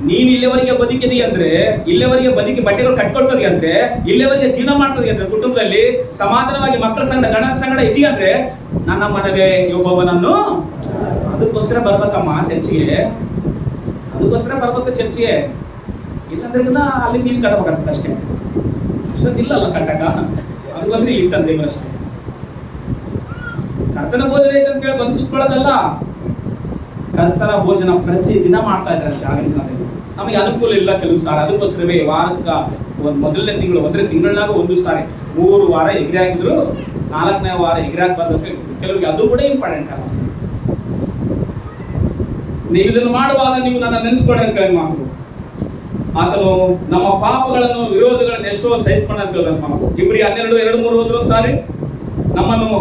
ನೀನ್ ಇಲ್ಲಿವರೆಗೆ ಬದುಕಿದಿ ಅಂದ್ರೆ, ಇಲ್ಲಿವರೆಗೆ ಬದುಕಿ ಬಟ್ಟೆಗಳು ಕಟ್ಕೊಳ್ತದೆ ಅಂದ್ರೆ, ಇಲ್ಲಿವರೆಗೆ ಜೀವನ ಮಾಡ್ತದೆ ಅಂದ್ರೆ, ಕುಟುಂಬದಲ್ಲಿ ಸಮಾಧಾನವಾಗಿ ಮಕ್ಕಳ ಸಂಗಡ ಗಂಡನ ಸಂಗಡ ಇದೆಯಂದ್ರೆ, ನನ್ನ ಮನವೇ ಯೆಹೋವನನ್ನು. ಅದಕ್ಕೋಸ್ಕರ ಬರ್ಬೇಕಮ್ಮ ಚರ್ಚಿಗೆ, ಅದಕ್ಕೋಸ್ಕರ ಬರ್ಬೇಕು ಚರ್ಚಿಗೆ. ಇಲ್ಲಾಂದ್ರೆ ಅಲ್ಲಿ ಫೀಸ್ ಕಟ್ಟಬೇಕಾಗ್ತದೆ ಅಷ್ಟೇ. ಅಷ್ಟೊಂದಿಲ್ಲಲ್ಲ ಕಟ್ಟಕ, ಅದಕ್ಕೋಸ್ಕರ ಇಟ್ಟಂತ ದೇವರಷ್ಟೇ. ಕರ್ತನ ಭೋಜನ ಐತೆ ಅಂತ ಹೇಳಿ ಬಂದು ಕೂತ್ಕೊಳ್ಳೋದಲ್ಲ, ಕರ್ತನ ಭೋಜನ ಪ್ರತಿ ದಿನ ಮಾಡ್ತಾ ಇದ್ದಾರೆ ಅಷ್ಟೇ. ಆಗಿನ ಕಾಲದಲ್ಲಿ ನಮಗೆ ಅನುಕೂಲ ಇಲ್ಲ ಕೆಲವು ಸಾರಿ. ಅದಕ್ಕೋಸ್ಕರವೇ ವಾರಕ್ಕ ಮೊದಲನೇ ತಿಂಗಳು ಒಂದ್ರೆ ತಿಂಗಳಾಗ 1 ಸಾರಿ 3 ವಾರ ಎಗ್ರಿ ಹಾಕಿದ್ರು, 4ನೇ ವಾರ ಎಗ್ರಿ ಹಾಕಬಾರ್ದು ಕೆಲವರಿಗೆ. ಅದು ಕೂಡ ಇಂಪಾರ್ಟೆಂಟ್ ಅಲ್ಲ. ನೀವು ಇದನ್ನು ಮಾಡುವಾಗ ನೀವು ನನ್ನ ನೆನೆಸ್ಕೊಳ್ಳಿ ಅಂತ ಹೇಳಿ ಮಾತು. ಆತನು ನಮ್ಮ ಪಾಪಗಳನ್ನು ವಿರೋಧಗಳನ್ನು ಎಷ್ಟೋ ಸಹಿಸ್ಕೊಂಡ ಅಂತ ಹೇಳಿದ ಮಾತು. ಇಬ್ರಿ 12:2-3 ಹೋದ್ರು ಸಾರಿ. ನಮ್ಮನ್ನು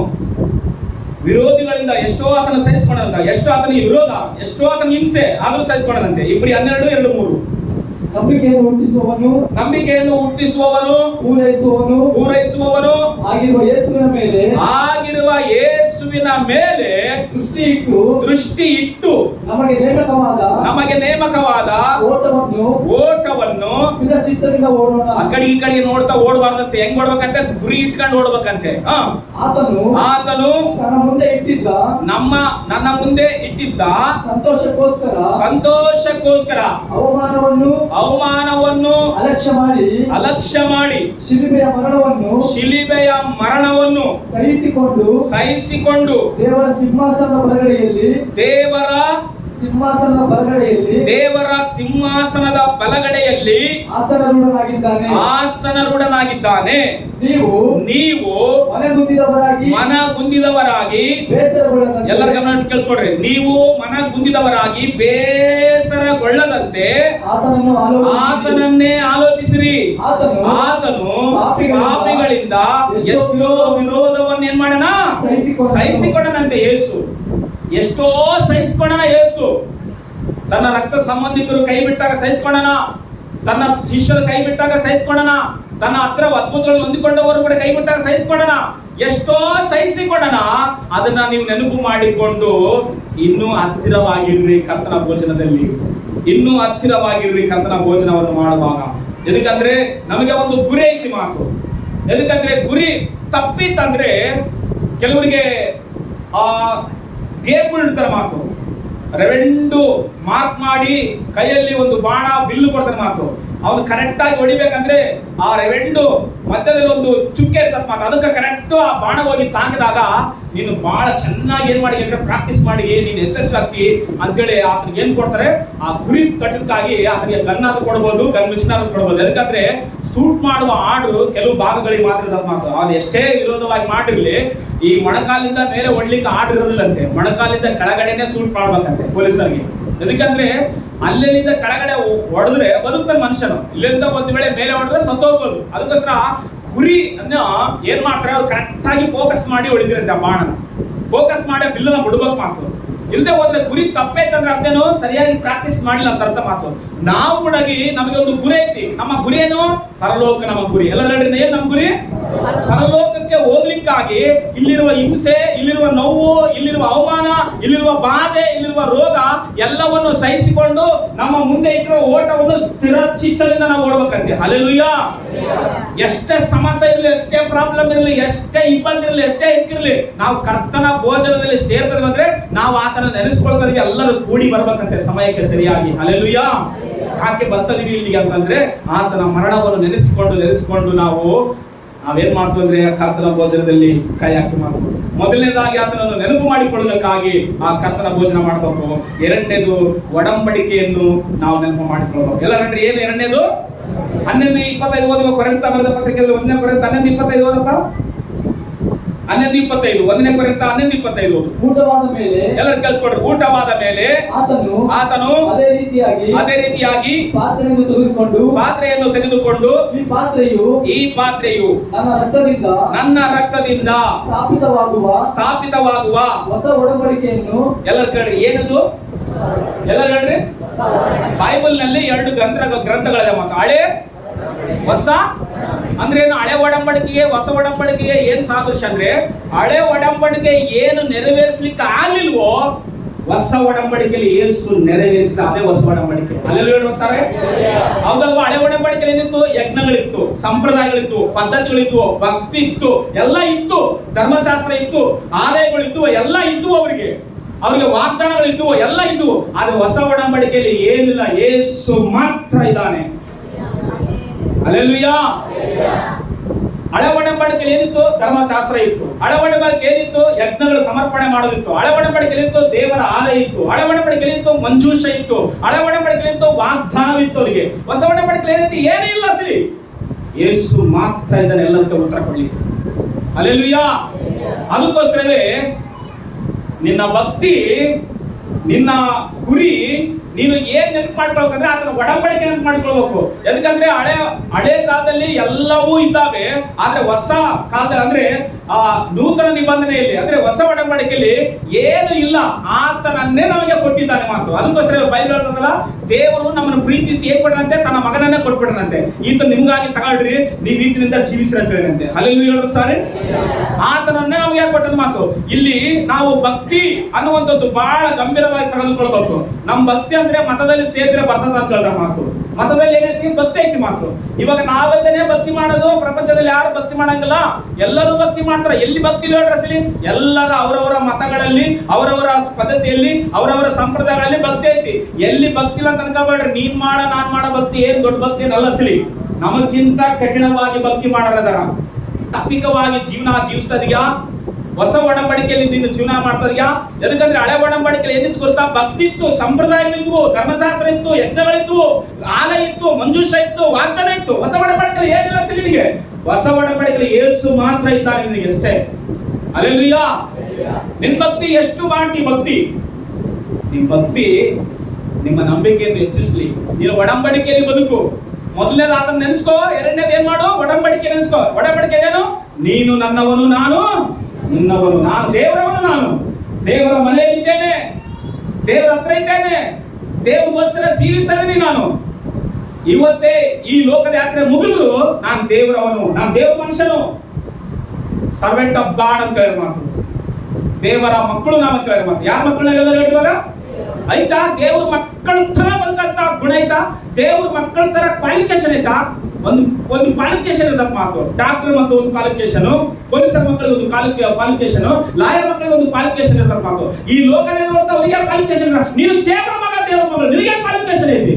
ವಿರೋಧಿಗಳಿಂದ ಎಷ್ಟೋ ಆತನ ಸಹಿಸಿಕೊಂಡಂತ, ಎಷ್ಟೋ ಆತನಿಗೆ ವಿರೋಧ, ಎಷ್ಟೋ ಆತನ ಹಿಂಸೆ ಆದರೂ ಸಹಿಸಿಕೊಂಡಂತೆ. ಇಬ್ರಿ 12:2-3. ನಂಬಿಕೆಯನ್ನು ಹುಟ್ಟಿಸುವವನು ಪೂರೈಸುವವನು ಆಗಿರುವ ಯೇಸುವಿನ ಮೇಲೆ ದೃಷ್ಟಿ ಇಟ್ಟು ನಮಗೆ ನೇಮಕವಾದ ಓಟವನ್ನು ಆ ಕಡೆ ಈ ಕಡೆ ನೋಡ್ತಾ ಓಡಬಾರ್ದಂತೆ. ಹೆಂಗ್ ಓಡ್ಬೇಕಂತೆ? ಗುರಿ ಇಟ್ಕೊಂಡು ಓಡ್ಬೇಕಂತೆ. ಆತನು ನನ್ನ ಮುಂದೆ ಇಟ್ಟಿದ್ದ ಸಂತೋಷಕ್ಕೋಸ್ಕರ ಅವಮಾನವನ್ನು ಅಲಕ್ಷ್ಯ ಮಾಡಿ ಶಿಲುಬೆಯ ಮರಣವನ್ನು ಸಹಿಸಿಕೊಂಡು ದೇವರ
ಸಿಂಹಾಸನದ ಬಲಗಡೆಯಲ್ಲಿ
ದೇವರ ಸಿಂಹಾಸನದ ಬಲಗಡೆಯಲ್ಲಿ ಆಸನರೂಢನಾಗಿದ್ದಾನೆ. ನೀವು ಮನಗುಂದಿದವರಾಗಿ ಎಲ್ಲರ ಗಮನ ಕೇಳಿಸ್ಕೊಡ್ರಿ. ನೀವು ಮನಗುಂದಿದವರಾಗಿ ಬೇಸರಗೊಳ್ಳದಂತೆ ಆತನನ್ನೇ ಆಲೋಚಿಸಿರಿ. ಆತನು ಪಾಪಿಗಳಿಂದ ಎಷ್ಟೋ ವಿರೋಧವನ್ನು ಏನ್ ಮಾಡೋಣ, ಸಹಿಸಿಕೊಂಡನಂತೆ. ಯೇಸು ಎಷ್ಟೋ ಸಹಿಸಿಕೊಂಡನ. ಯೇಸು ತನ್ನ ರಕ್ತ ಸಂಬಂಧಿಕರು ಕೈ ಬಿಟ್ಟಾಗ ಸಹಿಸಿಕೊಂಡನ, ತನ್ನ ಶಿಷ್ಯರು ಕೈ ಬಿಟ್ಟಾಗ ಸಹಿಸಿಕೊಂಡನ, ತನ್ನ ಹತ್ರ ಅದ್ಭುತಗಳನ್ನು ಹೊಂದಿಕೊಂಡವರು ಕೂಡ ಕೈ ಬಿಟ್ಟಾಗ ಸಹಿಸಿಕೊಂಡನ. ಎಷ್ಟೋ ಸಹಿಸಿಕೊಂಡನ. ಅದನ್ನ ನೀವು ನೆನಪು ಮಾಡಿಕೊಂಡು ಇನ್ನೂ ಹತ್ತಿರವಾಗಿರ್ರಿ ಕರ್ತನ ಭೋಜನದಲ್ಲಿ, ಇನ್ನೂ ಹತ್ತಿರವಾಗಿರ್ರಿ ಕರ್ತನ ಭೋಜನವನ್ನು ಮಾಡುವಾಗ. ಎದಕ್ಕಂದ್ರೆ ನಮಗೆ ಒಂದು ಗುರಿ ಐತಿ ಮಾತು. ಎದಕ್ಕಂದ್ರೆ ಗುರಿ ತಪ್ಪಿತ್ತಂದ್ರೆ ಕೆಲವರಿಗೆ ಗೇಮ್ ಇಡ್ತಾರೆ ಮಾತು. ರೆವೆಂಡು ಮಾರ್ಕ್ ಮಾಡಿ ಕೈಯಲ್ಲಿ ಒಂದು ಬಾಣ ಬಿಲ್ಲು ಕೊಡ್ತಾರೆ ಮಾತು. ಅವನು ಕರೆಕ್ಟ್ ಆಗಿ ಹೊಡಿಬೇಕಂದ್ರೆ ಆ ರೆವೆಂಡು ಮಧ್ಯದಲ್ಲಿ ಒಂದು ಚುಕ್ಕೆ ಇರ್ತದೆ ಮಾತು. ಅದಕ್ಕೆ ಕರೆಕ್ಟ್ ಆ ಬಾಣ ಹೋಗಿ ತಾಕಿದಾಗ ನೀನು ಬಹಳ ಚೆನ್ನಾಗಿ ಏನ್ ಮಾಡಿ ಅಂದ್ರೆ ಪ್ರಾಕ್ಟೀಸ್ ಮಾಡಿ ನೀನು ಯಶಸ್ವಿ ಅಂತೇಳಿ ಆತನಿಗೆ ಏನ್ ಕೊಡ್ತಾರೆ, ಆ ಗುರಿ ತಟ್ಟಕ್ಕಾಗಿ ಆತನಿಗೆ ಗನ್ ಆದ್ರೂ ಕೊಡ್ಬೋದು, ಗನ್ ಮಿಷನ್ ಆದ್ರೂ ಕೊಡ್ಬೋದು. ಯಾಕಂದ್ರೆ ಶೂಟ್ ಮಾಡುವ ಆರ್ಡರ್ ಕೆಲವು ಭಾಗಗಳಿಗೆ ಮಾತ್ರ ಇರೋದು ಮಾತು. ಅದು ಎಷ್ಟೇ ವಿರೋಧವಾಗಿ ಮಾಡಿರ್ಲಿ, ಈ ಮೊಣಕಾಲಿಂದ ಮೇಲೆ ಹೊಡ್ಲಿಕ್ಕೆ ಆರ್ಡರ್ ಇರೋದಿಲ್ಲಂತೆ, ಮೊಣಕಾಲಿಂದ ಕೆಳಗಡೆನೆ ಶೂಟ್ ಮಾಡ್ಬೇಕಂತೆ ಪೊಲೀಸರಿಗೆ. ಅದಕ್ಕಂದ್ರೆ ಅಲ್ಲಿಂದ ಕೆಳಗಡೆ ಹೊಡೆದ್ರೆ ಬದುಕ್ತಾನೆ ಮನುಷ್ಯನು, ಇಲ್ಲಿಂದ ಒಂದು ವೇಳೆ ಮೇಲೆ ಹೊಡೆದ್ರೆ ಸತ್ತೋಗ್ಬೋದು. ಅದಕ್ಕೋಸ್ಕರ ಗುರಿ ಅನ್ನ ಏನ್ ಮಾಡ್ತಾರೆ, ಅವ್ರು ಕರೆಕ್ಟ್ ಆಗಿ ಫೋಕಸ್ ಮಾಡಿ ಹೊಡಿದಿರಂತೆ. ಆ ಬಾಣನ ಫೋಕಸ್ ಮಾಡಿ ಬಿಲ್ಲನ್ನ ಬಿಡ್ಬೇಕು ಮಾತು. ಇಲ್ಲದೆ ಹೋದ್ರೆ ಗುರಿ ತಪ್ಪೈತಂದ್ರೆ ಅದೇನು ಸರಿಯಾಗಿ ಪ್ರಾಕ್ಟೀಸ್ ಮಾಡಿಲ್ಲ ಅಂತ ಅರ್ಥ ಮಾತು. ನಾವು ಕೂಡ ನಮಗೆ ಒಂದು ಗುರಿ ಐತಿ. ನಮ್ಮ ಗುರಿ ಏನು? ಪರಲೋಕ ನಮ್ಮ ಗುರಿ. ಎಲ್ಲ ಹೇಳ್ರಿ, ಏನ್ ನಮ್ಮ ಗುರಿ? ಪರಲೋಕಕ್ಕೆ ಹೋಗ್ಲಿಕ್ಕಾಗಿ ಇಲ್ಲಿರುವ ಹಿಂಸೆ, ಇಲ್ಲಿರುವ ನೋವು, ಇಲ್ಲಿರುವ ಅವಮಾನ, ಇಲ್ಲಿರುವ ಬಾಧೆ, ಇಲ್ಲಿರುವ ರೋಗ ಎಲ್ಲವನ್ನು ಸಹಿಸಿಕೊಂಡು ನಮ್ಮ ಮುಂದೆ ಇಟ್ಟಿರುವ ಓಟವನ್ನು ಸ್ಥಿರ ಚಿತ್ತದಿಂದ ನಾವು ಓಡ್ಬೇಕಂತೆ. ಹಲ್ಲೆಲೂಯಾ. ಎಷ್ಟೇ ಸಮಸ್ಯೆ ಇರಲಿ, ಎಷ್ಟೇ ಪ್ರಾಬ್ಲಮ್ ಇರಲಿ, ಎಷ್ಟೇ ಇಬ್ಬಂದಿ ಇರಲಿ, ಎಷ್ಟೇ ಇಕ್ಕಿರಲಿ, ನಾವು ಕರ್ತನ ಭೋಜನದಲ್ಲಿ ಸೇರ್ತದೆ ಅಂದ್ರೆ ನಾವು ಆತನ ನೆನೆಸ್ಕೊಳ್ತದೀವಿ. ಎಲ್ಲರೂ ಕೂಡಿ ಬರ್ಬೇಕಂತೆ ಸಮಯಕ್ಕೆ ಸರಿಯಾಗಿ. ಹಲ್ಲೆಲೂಯಾ. ಯಾಕೆ ಬರ್ತದೀವಿ ಇಲ್ಲಿಗೆ ಅಂತಂದ್ರೆ ಆತನ ಮರಣವನ್ನು ನೆನೆಸಿಕೊಂಡು ನಾವೇನ್ ಮಾಡ್ತೀವಿ ಅಂದ್ರೆ ಕರ್ತನ ಭೋಜನದಲ್ಲಿ ಕೈ ಹಾಕಿ ಮಾಡ್ತೀವಿ. ಮೊದಲನೇದಾಗಿ ಆತನನ್ನು ನೆನಪು ಮಾಡಿಕೊಳ್ಳೋದಕ್ಕಾಗಿ ಆ ಕರ್ತನ ಭೋಜನ ಮಾಡಬೇಕು. ಎರಡನೇದು ಒಡಂಬಡಿಕೆಯನ್ನು ನಾವು ನೆನಪು ಮಾಡಿಕೊಳ್ಬೇಕು. ಎಲ್ಲ ನೋಡ್ರಿ, ಏನು ಎರಡನೇದು? 11:25 ಓದುವ ಕೊರಿಂಥ ಬರೆದ ಪತ್ರಿಕೆಯಲ್ಲಿ 1ನೇ ಕೊರಿಂಥ 11:25 ಓದಪ್ಪ. 11:25 1ನೇ ಕೊರಿಂಥ 11:25
ಊಟವಾದ ಮೇಲೆ
ಎಲ್ಲರೂ ಕೇಳಿಸ್ಕೊಡ್ರಿ. ಊಟವಾದ ಮೇಲೆ ಆತನು ಅದೇ ರೀತಿಯಾಗಿ ಪಾತ್ರೆಯನ್ನು ತೆಗೆದುಕೊಂಡು ಈ ಪಾತ್ರೆಯು ನನ್ನ ರಕ್ತದಿಂದ ಸ್ಥಾಪಿತವಾಗುವ
ಹೊಸ ಒಡಂಬಡಿಕೆಯನ್ನು.
ಎಲ್ಲರೂ ಕೇಳ್ರಿ, ಏನದು? ಎಲ್ಲ ಹೇಳ್ರಿ, ಬೈಬಲ್ ನಲ್ಲಿ 2 ಗ್ರಂಥಗಳಿದೆ ಮಾತು. ಹಳೆ ಹೊಸ ಅಂದ್ರೆ ಏನು? ಹಳೆ ಒಡಂಬಡಿಕೆಗೆ ಹೊಸ ಒಡಂಬಡಿಕೆಗೆ ಏನ್ ಸಾದೃಶ್ಯ ಅಂದ್ರೆ, ಹಳೆ ಒಡಂಬಡಿಕೆ ಏನು ನೆರವೇರಿಸಲಿಕ್ಕೆ ಆಗ್ಲಿಲ್ವೋ ಹೊಸ ಒಡಂಬಡಿಕೆಯಲ್ಲಿ ಯೇಸು ನೆರವೇರಿಸಿದ ಅದೇ ಹೊಸ ಒಡಂಬಡಿಕೆ. ಅಲ್ಲೆಲ್ಲ ಹೇಳ್ತಾರೆ ಹೌದಲ್ವಾ? ಹಳೆ ಒಡಂಬಡಿಕೆಯಲ್ಲಿ ಏನಿತ್ತು? ಯಜ್ಞಗಳಿತ್ತು, ಸಂಪ್ರದಾಯಗಳಿತ್ತು, ಪದ್ಧತಿಗಳಿತ್ತು, ಭಕ್ತಿ ಇತ್ತು, ಎಲ್ಲ ಇತ್ತು, ಧರ್ಮಶಾಸ್ತ್ರ ಇತ್ತು, ಆಲಯಗಳಿತ್ತು, ಎಲ್ಲ ಇದ್ದು, ಅವರಿಗೆ ವಾಗ್ದಾನಗಳಿದ್ದು, ಎಲ್ಲ ಇದ್ದು. ಆದ್ರೆ ಹೊಸ ಒಡಂಬಡಿಕೆಯಲ್ಲಿ ಏನಿಲ್ಲ, ಯೇಸು ಮಾತ್ರ ಇದ್ದಾನೆ. ಹಲ್ಲೆಲೂಯಾ. ಹಳೆ ಒಡಂಬಡಿಕೆಯಲ್ಲಿ ಏನಿತ್ತು? ಧರ್ಮಶಾಸ್ತ್ರ ಇತ್ತು. ಹಳೆ ಒಡಂಬಡಿಕೆ ಏನಿತ್ತು? ಯಜ್ಞಗಳು ಸಮರ್ಪಣೆ ಮಾಡೋದಿತ್ತು. ಹಳೆ ಒಡಂಬಡಿಕೆಯಲ್ಲಿ ಇತ್ತು ದೇವರ ಆಲಯ ಇತ್ತು. ಹಳೆ ಒಡಂಬಡಿಕೆಯಲ್ಲಿ ಇತ್ತು ಮಂಜೂಷ ಇತ್ತು. ಹಳೆ ಒಡಂಬಡಿಕೆಯಲ್ಲಿ ಇತ್ತು ವಾಗ್ದಾನವಿತ್ತು ಅವರಿಗೆ. ಹೊಸ ಒಡಂಬಡಿಕೆಯಲ್ಲಿ ಏನಿತ್ತು? ಏನೂ ಇಲ್ಲ. ಸರಿ, ಯೇಸು ಮಾತ್ರ ಇದನ್ನ ಎಲ್ಲದಕ್ಕೆ ಉತ್ತರ ಕೊಡ್ಲಿ. ಹಲ್ಲೆಲೂಯಾ. ಅದಕ್ಕೋಸ್ಕರವೇ ನಿನ್ನ ಭಕ್ತಿ, ನಿನ್ನ ಗುರಿ, ನೀನು ಏನ್ ನೆನಪು ಮಾಡ್ಕೊಳ್ಬೇಕಂದ್ರೆ ಅದನ್ನ ಒಡಂಬಡಿಕೆ ನೆನಪು ಮಾಡ್ಕೊಳ್ಬೇಕು. ಯಾಕಂದ್ರೆ ಹಳೆ ಕಾಲದಲ್ಲಿ ಎಲ್ಲವೂ ಇದ್ದಾವೆ, ಆದ್ರೆ ಹೊಸ ಕಾಲದಲ್ಲಿ ಅಂದ್ರೆ ನೂತನ ನಿಬಂಧನೆಯಲ್ಲಿ ಅಂದ್ರೆ ಹೊಸ ಒಡಂಬಡಿಕೆಯಲ್ಲಿ ಏನು ಇಲ್ಲ. ಆತನನ್ನೇ ನಮಗೆ ಕೊಟ್ಟಿದ್ದಾನೆ ಮಾತು. ಅದಕ್ಕೋಸ್ಕರ ಬೈಬಲ್ ಹೇಳ್ತದಲ್ಲ, ದೇವರು ನಮ್ಮನ್ನು ಪ್ರೀತಿಸಿ ಏನ್ ಕೊಟ್ಟರಂತೆ? ತನ್ನ ಮಗನನ್ನೇ ಕೊಟ್ಬಿಟ್ರಂತೆ. ಈತ ನಿಮ್ಗಾಗಿ ತಗೊಳ್ರಿ, ನೀವು ಈತನಿಂದ ಜೀವಿಸ್ರಿ ಅಂತ ಹೇಳಿದಂತೆ. ಹಲ್ಲೆಲೂಯಾ ಹೇಳೋದು ಸಾರಿ. ಆತನನ್ನೇ ನಮಗೆ ಕೊಟ್ಟದ ಮಾತು. ಇಲ್ಲಿ ನಾವು ಭಕ್ತಿ ಅನ್ನುವಂಥದ್ದು ಬಹಳ ಗಂಭೀರವಾಗಿ ತೆಗೆದುಕೊಳ್ಬೇಕು. ನಮ್ಮ ಭಕ್ತಿ ಅಂದ್ರೆ ಮತದಲ್ಲಿ ಸೇರಿದ್ರೆ ಬರ್ತದ ಅಂತ ಹೇಳಿದ ಮಾತು. ಮತದಲ್ಲಿ ಏನೈತಿ? ಭಕ್ತಿ ಐತಿ ಮಾತು. ಇವಾಗ ನಾವೆಲ್ಲನೇ ಭಕ್ತಿ ಮಾಡೋದು, ಪ್ರಪಂಚದಲ್ಲಿ ಯಾರು ಭಕ್ತಿ ಮಾಡಂಗಿಲ್ಲ, ಎಲ್ಲರೂ ಭಕ್ತಿ ಮಾಡ್ತಾರೆ. ಎಲ್ಲಿ ಭಕ್ತಿ ಹೇಳ್ರಿ? ಎಲ್ಲರ ಅವರವರ ಮತಗಳಲ್ಲಿ, ಅವರವರ ಪದ್ಧತಿಯಲ್ಲಿ, ಅವರವರ ಸಂಪ್ರದಾಯಗಳಲ್ಲಿ ಭಕ್ತಿ ಐತಿ. ಎಲ್ಲಿ ಭಕ್ತಿ ಇಲ್ಲ ಅಂತ ಅನ್ಕೋಬೇಡ್ರಿ. ನೀನ್ ನಾನ್ ಮಾಡೋ ಭಕ್ತಿ ಏನ್ ದೊಡ್ಡ ಭಕ್ತಿ ಏನಲ್ಲ. ನಮಗಿಂತ ಕಠಿಣವಾಗಿ ಭಕ್ತಿ ಮಾಡೋದರ ತಾತ್ವಿಕವಾಗಿ ಜೀವನ ಜೀವಿಸ್ತದೀಯಾ? ಹೊಸ ಒಡಂಬಡಿಕೆಯಲ್ಲಿ ನೀನು ಜೀವನ ಮಾಡ್ತಾ ಇದೀಯಾ? ಯಾಕಂದ್ರೆ ಹಳೆ ಒಡಂಬಡಿಕೆಯಲ್ಲಿ ಏನಿತ್ತು ಗೊತ್ತಾ? ಭಕ್ತಿ ಇತ್ತು, ಸಂಪ್ರದಾಯಗಳಿದ್ವು, ಧರ್ಮಶಾಸ್ತ್ರ ಇತ್ತು, ಯಜ್ಞಗಳಿದ್ವು, ಆಲಯ ಇತ್ತು, ಮಂಜೂಷ ಇತ್ತು, ವಾಗ್ದಾನ ಇತ್ತು. ಹೊಸ ಒಡಂಬಡಿಕೆಯಲ್ಲಿ ಏನಿಲ್ಲ ನಿನಗೆ. ಹೊಸ ಒಡಂಬಡಿಕೆಯಲ್ಲಿ ಯೇಸು ಮಾತ್ರ ಇದ್ದಾನೆ ನಿನಗೆ ಅಷ್ಟೇ. ಹಲ್ಲೆಲೂಯಾ. ನಿನ್ ಭಕ್ತಿ ಎಷ್ಟು ಮಾಡ್ತಿ ಭಕ್ತಿ? ನಿಮ್ ಭಕ್ತಿ ನಿಮ್ಮ ನಂಬಿಕೆಯನ್ನು ಹೆಚ್ಚಿಸ್ಲಿ. ನೀನು ಒಡಂಬಡಿಕೆಯಲ್ಲಿ ಬದುಕು. ಮೊದಲನೇದು ಅದನ್ನ ನೆನೆಸ್ಕೋ. ಎರಡನೇದು ಏನ್ ಮಾಡು? ಒಡಂಬಡಿಕೆ ನೆನೆಸ್ಕೋ. ಒಡಂಬಡಿಕೆ ಏನು? ನೀನು ನನ್ನವನು, ನಾನು ನಿನ್ನವನು. ನಾನು ದೇವರವನು, ನಾನು ದೇವರ ಮನೆಯಲ್ಲಿದ್ದೇನೆ, ದೇವರ ಹತ್ರ ಇದ್ದೇನೆ, ದೇವರಿಗೋಸ್ಕರ ಜೀವಿಸಿದ್ದೀನಿ ನಾನು. ಇವತ್ತೇ ಈ ಲೋಕದ ಯಾತ್ರೆ ಮುಗಿದ್ರು ನಾನು ದೇವರವನು, ನಾನು ದೇವರ ಮನುಷ್ಯನು. ಸರ್ವೆಂಟ್ ಆಫ್ ಗಾಡ್ ಅಂತ ಹೇಳಿ ಮಾತು. ದೇವರ ಮಕ್ಕಳು ನಾವಂತ ಹೇಳಿ ಮಾತು. ಯಾರ ಮಕ್ಕಳನ್ನೆಲ್ಲ ಹೇಳಿವಾಗ ಆಯ್ತಾ? ದೇವ್ರ ಮಕ್ಕಳ ತರ ಬದುಕಂತ ಗುಣ ಐತಾ? ದೇವ್ರ ಮಕ್ಕಳ ತರ ಕ್ವಾಲಿಫಿಕೇಶನ್ ಐತಾ? ಒಂದು ಕ್ವಾಲಿಫಿಕೇಶನ್ ಇರ್ತಕ್ಕ ಮಾತು. ಡಾಕ್ಟರ್ ಮತ್ತು ಒಂದು ಕ್ವಾಲಿಫಿಕೇಶನ್, ಪೊಲೀಸರ ಮಕ್ಕಳಿಗೆ ಒಂದು ಕ್ವಾಲಿಫಿಕೇಶನ್, ಲಾಯರ್ ಮಕ್ಕಳಿಗೆ ಒಂದು ಕ್ವಾಲಿಫಿಕೇಶನ್ ಇರ್ತಕ್ಕ ಮಾತು. ಈ ಲೋಕದಲ್ಲಿರುವಂತ ಅವರಿಗೆ ಕ್ವಾಲಿಫಿಕೇಶನ್. ನೀನು ದೇವರ ಮಗ, ದೇವರ ಮಗಳು, ನಿನಗೆ ಕ್ವಾಲಿಫಿಕೇಶನ್ ಐತಿ?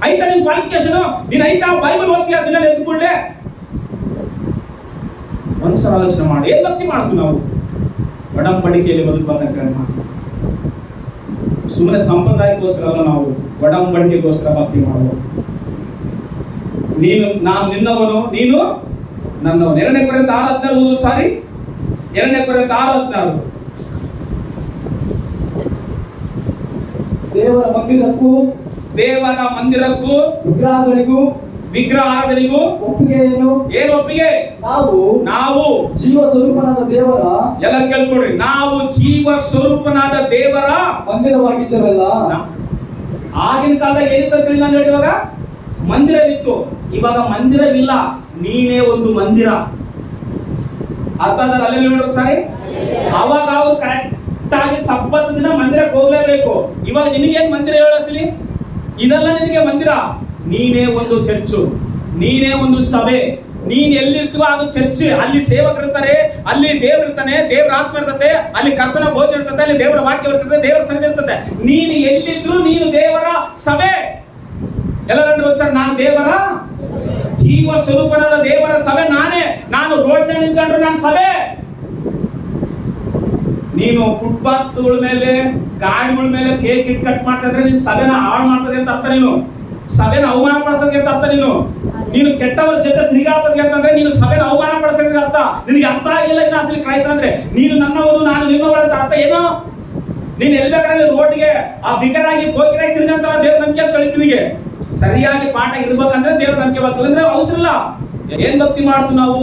ಆಯ್ತಾ ನಿನ್ ಕ್ವಾಲಿಫಿಕೇಶನ್? ನೀನು ಆಯ್ತಾ ಬೈಬಲ್ ಓದ್ತೀಯ ದಿನ ಎದ್ದುಕೊಳ್ಳೆ? ಒಂದ್ಸಲ ಆಲೋಚನೆ ಮಾಡಿ. ಏನ್ ಭಕ್ತಿ ಮಾಡ್ತೀವಿ ನಾವು? ಒಡಂಬಡಿಕೆಯಲ್ಲಿ ಬದುಕಬೇಕಂತ ಮಾತು. ಸುಮ್ಮನೆ ಸಂಪ್ರದಾಯಕ್ಕೋಸ್ಕರ ಅಲ್ಲ, ನಾವು ಒಡಂಬಡಿಕೆಗೋಸ್ಕರ ಭಕ್ತಿ ಮಾಡುವ. ನಾನು ನಿನ್ನವನು, ನೀನು ನನ್ನವನು. 2 ಕೊರಿಂಥ 6:14. 2 ಕೊರಿಂಥ 6:14.
ದೇವರ ಮಂದಿರಕ್ಕೂ
ವಿಗ್ರಹ ಆರಾಧನೆಗೂ
ಒಪ್ಪಿಗೆ
ಏನು ಒಪ್ಪಿಗೆ? ನಾವು
ಜೀವ ಸ್ವರೂಪನಾದ ದೇವರ,
ಎಲ್ಲ ಕೇಳಿಸ್ಕೊಡ್ರಿ, ನಾವು ಜೀವ ಸ್ವರೂಪನಾದ ದೇವರ
ಮಂದಿರವಾಗಿದ್ದೇವಲ್ಲ.
ಆಗಿನ ಕಾಲದಾಗ ಏನಿತ್ತು ನಾನು ಹೇಳಿವಾಗ ಮಂದಿರವಿತ್ತು. ಇವಾಗ ಮಂದಿರವಿಲ್ಲ, ನೀನೇ ಒಂದು ಮಂದಿರ. ಅರ್ಥ ಅದರ ಅಲ್ಲೇ ನೋಡೋದು ಸಾರಿ. ಅವಾಗ ಅವ್ರು ಕರೆಕ್ಟ್ ಆಗಿ ಸಬ್ಬತ್ ದಿನ ಮಂದಿರಕ್ಕೆ ಹೋಗ್ಲೇಬೇಕು. ಇವಾಗ ನಿನಗೇನ್ ಮಂದಿರ ಹೇಳಸಲಿ? ಇದೆಲ್ಲ ನಿನಗೆ ಮಂದಿರ. ನೀನೇ ಒಂದು ಚರ್ಚು, ನೀನೇ ಒಂದು ಸಭೆ. ನೀನ್ ಎಲ್ಲಿರ್ತೀವೋ ಅದು ಚರ್ಚ್. ಅಲ್ಲಿ ಸೇವಕರಿರ್ತಾರೆ, ಅಲ್ಲಿ ದೇವ್ರು ಇರ್ತಾನೆ, ದೇವ್ರ ಆತ್ಮ ಇರ್ತದೆ, ಅಲ್ಲಿ ಕರ್ತನ ಭೋಜನ ಇರ್ತದೆ, ಅಲ್ಲಿ ದೇವರ ವಾಕ್ಯ ಇರ್ತದೆ, ದೇವರ ಸನ್ನಿಧಿ ಇರ್ತದೆ. ನೀನು ಎಲ್ಲಿದ್ರು ನೀನು ದೇವರ ಸಭೆ. ಎಲ್ಲರೂ ಸರ್, ನಾನು ದೇವರ ಜೀವ ಸ್ವರೂಪನಾದ ದೇವರ ಸಭೆ ನಾನೇ. ನಾನು ರೋಡ್ ನಿಂತ್ಕೊಂಡ್ರೆ ನಾನು ಸಭೆ. ನೀನು ಫುಟ್ಪಾತ್ಗಳ ಮೇಲೆ, ಗಾಡಿಗಳ ಮೇಲೆ ಕೇಕ್ ಕಟ್ ಮಾಡ್ತಾ ಇದ್ರೆ ನೀನು ಸಭೆನ ಹಾಳು ಮಾಡ್ತದೆ ಅಂತ ಅರ್ಥ. ನೀನು ಸಭೆನ ಅವಮಾನ ಪಡಿಸೋದಕ್ಕೆ ಅಂತ ಅರ್ಥ. ನೀನು ಕೆಟ್ಟವರ ಜೊತೆ ತಿರುಗಾಡ್ತದೆ ಅಂತಂದ್ರೆ ನೀನು ಸಭೆನ ಅವಮಾನ ಪಡಿಸೋದಕ್ಕೆ ಅರ್ಥ. ನಿನಗೆ ಅರ್ಥ ಆಗಿಲ್ಲ ಇನ್ನು ಅಸಲಿ ಕ್ರೈಸ್ತ ಅಂದ್ರೆ. ನೀನು ನನ್ನವನು, ನಾನು ನಿನ್ನವಳು ಅಂತ ಅರ್ಥ ಏನು? ನೀನು ಎಲ್ಬೇಕಾದ್ರೆ ರೋಡ್ಗೆ ಆ ಬಿಕರಾಗಿ ಕೋಕಿರಾಗಿ ತಿರುಗಂತ ದೇವ್ರ ನಂಬಿಕೆ ಅಂತ ನಿನಗೆ ಸರಿಯಾಗಿ ಪಾಠ ಇರ್ಬೇಕಂದ್ರೆ ದೇವ್ರ ನಂಬಿಕೆ ಬೇಕಂದ್ರೆ ಅವಸರ ಇಲ್ಲ. ಏನ್ ಭಕ್ತಿ ಮಾಡ್ತೀವಿ ನಾವು?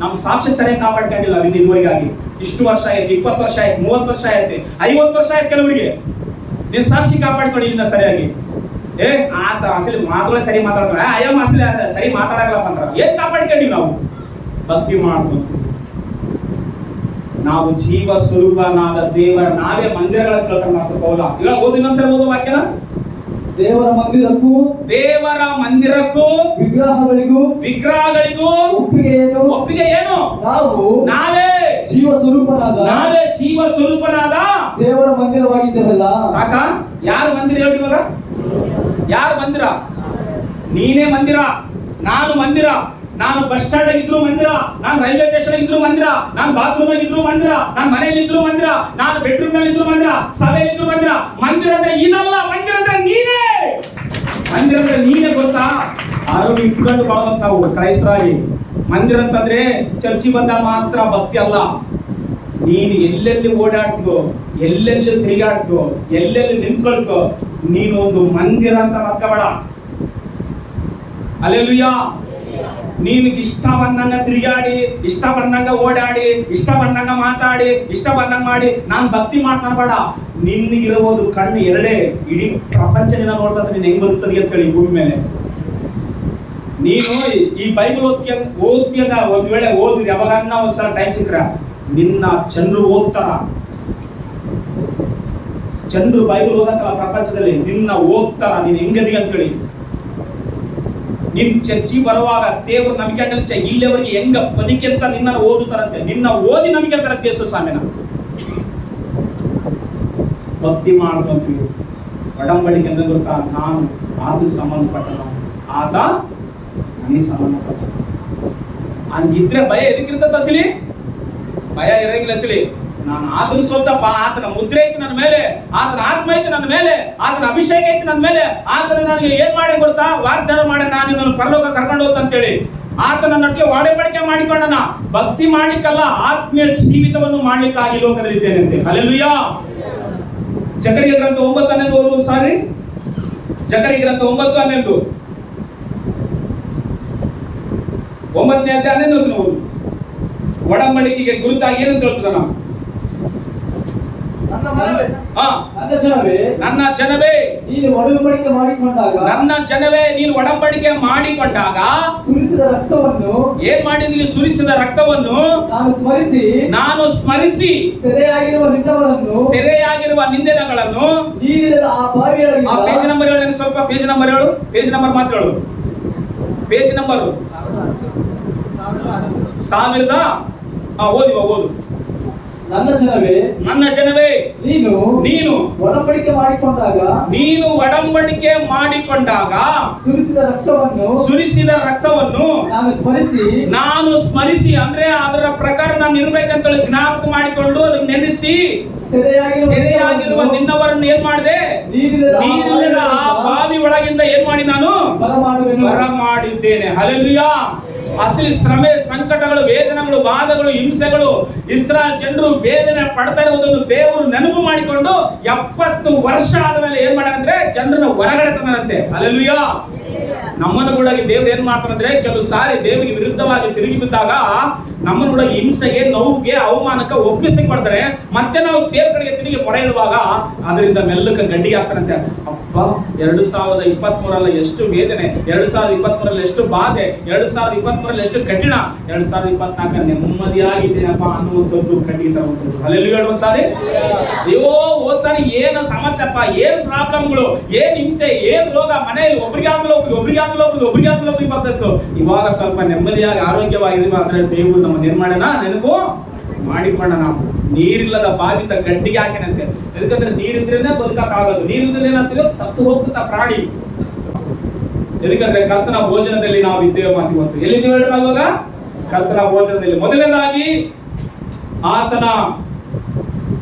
ನಮ್ಮ ಸಾಕ್ಷಿ ಸರಿಯಾಗಿ ಕಾಪಾಡ್ಕೊಂಡಿಲ್ಲ ಇದುವರೆಗಾಗಿ. ಇಷ್ಟು ವರ್ಷ ಆಯ್ತು, 20 ವರ್ಷ ಆಯ್ತು, 30 ವರ್ಷ ಆಯ್ತು, 50 ವರ್ಷ ಆಯ್ತು ಕೆಲವರಿಗೆ. ನೀನು ಸಾಕ್ಷಿ ಕಾಪಾಡ್ಕೊಂಡಿಲ್ಲ ಸರಿಯಾಗಿ. ಆತ ಅಸಲಿ ಮಾತುಗಳೇ ಸರಿ ಮಾತಾಡ್ತಾರೆ, ಅಯ್ಯೋ ಅಸಲಿ ಸರಿ ಮಾತಾಡಕ್ಲಪ್ಪ ಅಂತಾರ. ಏನ್ ಕಾಪಾಡ್ಕೊಂಡಿ ನಾವು? ಭಕ್ತಿ ಮಾಡ್ತೀವಿ ನಾವು. ಜೀವ ಸ್ವರೂಪನಾದ ದೇವರ ನಾವೇ ಮಂದಿರಗಳ ಕಳ್ಕೊಂಡು ಮಾಡ್ತೀವಿ. ಪೌಲ ಇವಾಗ ಓದಿ ಇನ್ನೊಂದ್ಸರಿ ಓದೋ ವಾಕ್ಯನ.
ದೇವರ ಮಂದಿರಕ್ಕೂ ವಿಗ್ರಹಗಳಿಗೂ ಒಪ್ಪಿಗೆ ಏನು? ನಾವೇ ಜೀವ ಸ್ವರೂಪನಾದ ದೇವರ ಮಂದಿರವಾಗಿದ್ದೇವಲ್ಲ. ಸಾಕ? ಯಾರು ಮಂದಿರ ಹೇಳಿ ಇವಾಗ? ಯಾರು ಮಂದಿರ? ನೀನೇ ಮಂದಿರ, ನಾನು ಮಂದಿರ. ನಾನು ಬಸ್ ಸ್ಟ್ಯಾಂಡ್ ಆಗಿದ್ರು ಮಂದಿರ, ನಾನು ರೈಲ್ವೆ ಸ್ಟೇಷನ್ ಆಗಿದ್ರು ಮಂದಿರ, ನಾನು ಬಾತ್ರೂಮ್ ಆಗಿದ್ರು ಮಂದಿರ, ನಾನು ಮನೆಯಲ್ಲಿ ಇದ್ರು ಮಂದಿರ, ನಾನು ಬೆಡ್ರೂಮ್ ನಲ್ಲಿ ಇದ್ರು ಮಂದಿರ, ಸಭೆಯಲ್ಲಿ ಇದ್ರು ಮಂದಿರ. ಮಂದಿರ ಅಂದ್ರೆ ಇದಲ್ಲ, ಮಂದಿರ ಅಂದ್ರೆ ನೀನೇ. ಮಂದಿರ ಅಂದ್ರೆ ನೀನೇ ಗೊತ್ತಾ? ಆರೋಗ್ಯ ಇಟ್ಕೊಂಡು ಬಾಳೋದು ನಾವು ಕ್ರೈಸ್ತರಾಗಿ. ಮಂದಿರ ಅಂತಂದ್ರೆ ಚರ್ಚಿ ಬಂದಾಗ ಮಾತ್ರ ಭಕ್ತಿ ಅಲ್ಲ. ನೀನು ಎಲ್ಲೆಲ್ಲಿ ಓಡಾಡ್ಕೋ, ಎಲ್ಲೆಲ್ಲಿ ತಿರುಗಾಡ್ಕೋ, ಎಲ್ಲೆಲ್ಲಿ ನಿಂತ್ಕೊಳ್ಕೋ, ನೀನು ಒಂದು ಮಂದಿರ ಅಂತ ಮತ್ಕೋಬೇಡ. ಹಲ್ಲೆಲೂಯಾ. ನೀನು ಇಷ್ಟ ಬಂದಂಗ ತಿರುಗಾಡಿ, ಇಷ್ಟ ಬಂದಂಗ ಓಡಾಡಿ, ಇಷ್ಟ ಬಂದಂಗ ಮಾತಾಡಿ, ಇಷ್ಟ ಬಂದಂಗ ಮಾಡಿ ನಾನು ಭಕ್ತಿ ಮಾಡ್ತಾನೆ ಬೇಡ. ನಿನ್ಗಿರಬಹುದು ಕಣ್ಣು ಎರಡೇ. ಇಡೀ ಪ್ರಪಂಚ ನಿನ್ನ ನೋಡ್ತಾ ನೀನು ಹೆಂಗ್ ಬದುಕ್ತದೆ ಅಂತೇಳಿ ಭೂಮಿ ಮೇಲೆ. ನೀನು ಈ ಬೈಬಲ್ ಓದ್ತಿಯಂಗ ಒಂದ್ ವೇಳೆ ಓದಿದ್ರೆ ಯಾವಾಗನ್ನ ಒಂದ್ಸಲ ಟೈಮ್ ಸಿಕ್ಕ್ರ ನಿನ್ನ ಚಂದ್ರು ಓದ್ತಾರ. ಚಂದ್ರು ಬೈಬಲ್ ಓದಕ್ಕಲ್ಲ ಪ್ರಪಂಚದಲ್ಲಿ, ನಿನ್ನ ಓದ್ತಾರ ನೀನ್ ಹೆಂಗದಿ ಅಂತೇಳಿ. ನಿನ್ ಚರ್ಚಿ ಬರುವಾಗ ದೇವ್ರ ನಂಬಿಕೆ ಇಲ್ಲಿವರೆಗೆ ಹೆಂಗ ಬದುಕಿ ಅಂತ ನಿನ್ನ ಓದುತ್ತಾರಂತೆ. ನಿನ್ನ ಓದಿ ನಂಬಿಕೆ ತರ ದೇಶ ಸ್ವಾಮಿನ ಭಕ್ತಿ ಮಾಡ್ಕೊಂತೀವಿ. ಒಡಂಬಡಿಕೆ ಅಂದ್ರೆ ಗೊತ್ತಾ? ನಾನು ಆತ ಸಂಬಂಧಪಟ್ಟ, ಆತ ನನಗೆ ಸಂಬಂಧಪಟ್ಟ. ಹಂಗಿದ್ರೆ ಭಯ ಎದಕ್ಕಿರ್ತದ ಅಸಲಿ?
ಭಯ ಇರಂಗಿಲ್ಲ ಸಿಲಿ. ನಾನು ಆತನ ಸ್ವಂತಪ್ಪ, ಆತನ ಮುದ್ರೆ ಐತಿ ನನ್ನ ಮೇಲೆ, ಆತನ ಆತ್ಮ ಐತಿ ನನ್ನ ಮೇಲೆ, ಆತನ ಅಭಿಷೇಕ ಐತಿ ನನ್ನ ಮೇಲೆ. ಆತನ ನನಗೆ ಏನ್ ಮಾಡಿ ಗೊತ್ತಾ, ವಾಗ್ದಾನ ಮಾಡಿ ನಾನು ನನ್ನ ಪರಲೋಕ ಕರ್ಕೊಂಡು ಹೋಗ್ತ ಅಂತೇಳಿ ಆತನ ನೊಟ್ಟಿಗೆ ಒಡಂಬಡಿಕೆ ಮಾಡಿಕೊಂಡನ. ಭಕ್ತಿ ಮಾಡ್ಲಿಕ್ಕಲ್ಲ, ಆತ್ಮೀಯ ಜೀವಿತವನ್ನು ಮಾಡ್ಲಿಕ್ಕಾಗಿ ಲೋಕದಲ್ಲಿದ್ದೇನೆ ಅಂತೆ. ಹಲ್ಲೆಲೂಯಾ. ಜಕರಿಯ ಗ್ರಂಥ 9:11 ಓದುವುದು ಸಾರಿ. ಜಕರಿಯ ಗ್ರಂಥ 9:11 9ನೇ ಅಧ್ಯಾಯ 11ನೇ ವಚನ ಓದು. ಒಡಂಬಡಿಕೆಗೆ ಗುರುತಾಗಿ ಏನಂತ ಹೇಳ್ತದ ನಾವು? ನನ್ನ ಜನವೇ
ನೀನು ಒಡಂಬಡಿಕೆ ಮಾಡಿಕೊಂಡಾಗ,
ನನ್ನ ಜನವೇ ನೀನು ಒಡಂಬಡಿಕೆ ಮಾಡಿಕೊಂಡಾಗ
ಸುರಿಸಿದ ರಕ್ತವನ್ನು,
ಏನ್ ಮಾಡಿದೀನಿ? ಸುರಿಸಿದ ರಕ್ತವನ್ನು
ನಾನು ಸ್ಮರಿಸಿ
ಸೆರೆಯಾಗಿರುವ ನಿಂದೆಗಳನ್ನು
ನೀರಿಲ್ಲದ ಆ ಬಾವಿಯೊಳಗಿಂದ.
ಆ ಪೇಜ್ ನಂಬರ್ ಹೇಳಿ, ಸ್ವಲ್ಪ ಪೇಜ್ ನಂಬರ್ ಹೇಳು, ಪೇಜ್ ನಂಬರ್ ಮಾತ್ರ ಹೇಳು. Page number 1000. ಓದು.
ನನ್ನ ಜನವೇ ನೀನು ಒಡಂಬಡಿಕೆ ಮಾಡಿಕೊಂಡಾಗ ಸುರಿಸಿದ ರಕ್ತವನ್ನು
ನಾನು ಸ್ಮರಿಸಿ ಅಂದ್ರೆ ಅದರ ಪ್ರಕಾರ ನಾನು ಇರ್ಬೇಕಂತ ಜ್ಞಾಪಕ ಮಾಡಿಕೊಂಡು ಅದನ್ನು ನೆನೆಸಿ ಸೆರೆಯಾಗಿರುವ ನಿನ್ನವರನ್ನು ಏನ್ ಮಾಡಿದೆ? ನೀರಿಲ್ಲದ ಆ ಬಾವಿ ಒಳಗಿಂದ ಏನ್ ಮಾಡಿ ನಾನು ಬರ ಮಾಡಿದ್ದೇನೆ. ಹಲ್ಲೆಲೂಯಾ. ಅಸಲಿ ಶ್ರಮೆ, ಸಂಕಟಗಳು, ವೇದನೆಗಳು, ಬಾಧಗಳು, ಹಿಂಸೆಗಳು, ಇಸ್ರಾಯೇಲ್ ಜನರು ವೇದನೆ ಪಡ್ತಾ ಇರುವುದನ್ನು ದೇವರು ನೆನಪು ಮಾಡಿಕೊಂಡು 70 ವರ್ಷ ಆದ್ಮೇಲೆ ಏನ್ ಮಾಡಂದ್ರೆ ಜನರನ್ನ ಹೊರಗಡೆ ತಂದರಂತೆ. ಹಲ್ಲೆಲೂಯಾ. ನಮ್ಮನ್ನು ಕೂಡ ದೇವ್ರು ಏನ್ ಮಾಡ್ತಾರಂದ್ರೆ, ಕೆಲವು ಸಾರಿ ದೇವರಿಗೆ ವಿರುದ್ಧವಾಗಿ ತಿರುಗಿ ಬಿದ್ದಾಗ ನಮ್ಮನ್ನು ಕೂಡ ಹಿಂಸೆಗೆ, ನೋವಿಗೆ, ಅವಮಾನಕ್ಕೆ ಒಪ್ಪಿಸಿ ಕೊಡ್ತಾರೆ. ಮತ್ತೆ ನಾವು ದೇವ್ರ ಕಡೆಗೆ ತಿರುಗಿ ಮೊರೆ ಇಡುವಾಗ ಅದರಿಂದ ಮೆಲ್ಲಕ್ಕೆ ಗಡ್ಡಿ ಆಗ್ತಾರಂತೆ. ಅಪ್ಪ, 2023 ಎಷ್ಟು ವೇದನೆ, 2023 ಎಷ್ಟು ಬಾಧೆ, 2023 ಎಷ್ಟು ಕಠಿಣ, 2024 ನೆಮ್ಮದಿಯಾಗಿದ್ದೇನಪ್ಪ ಅನ್ನುವಂಥದ್ದು ಕಡ್ಡಿ ತರುವಂಥದ್ದು. ಹಲ್ಲೆಲೂಯಾ. ಒಂದ್ಸಾರಿ ಅಯ್ಯೋ ಹೋದ್ಸಾರಿ ಏನು ಸಮಸ್ಯೆಪ್ಪ, ಏನ್ ಪ್ರಾಬ್ಲಮ್ಗಳು, ಏನ್ ಹಿಂಸೆ, ಏನ್ ರೋಗ, ಮನೆಯಲ್ಲಿ ಒಬ್ರಿಗೆ ಬರ್ತಿತ್ತು. ಇವಾಗ ಸ್ವಲ್ಪ ನೆಮ್ಮದಿಯಾಗಿ ಆರೋಗ್ಯವಾಗಿದ್ದೀವಿ ಅಂದ್ರೆ ದೇವರು ನಮ್ಮ ಏನ್ ಮಾಡೋಣ, ನೆನಪು ಮಾಡಿಕೊಂಡ. ನಾವು ನೀರಿಲ್ಲದ ಬಾವಿಂದ ಗಡ್ಡಿಗೆ ಹಾಕಿನಂತೆ. ಯಾಕಂದ್ರೆ ನೀರಿದ್ರೇನೆ ಬದುಕಕ್ಕಾಗೋದು, ನೀರಿದ್ರೆ ಏನಂತೀವಿ, ಸತ್ತು ಹೋಗ್ತದ ಪ್ರಾಣಿ. ಯಾಕಂದ್ರೆ ಕರ್ತನ ಭೋಜನದಲ್ಲಿ ನಾವು ಇದ್ದೇವೆ ಮಾತು. ಇವತ್ತು ಎಲ್ಲಿದ್ದೀವಿ ಹೇಳಿ ನಾವು ಇವಾಗ? ಕರ್ತನ ಭೋಜನದಲ್ಲಿ. ಮೊದಲನೇದಾಗಿ ಆತನ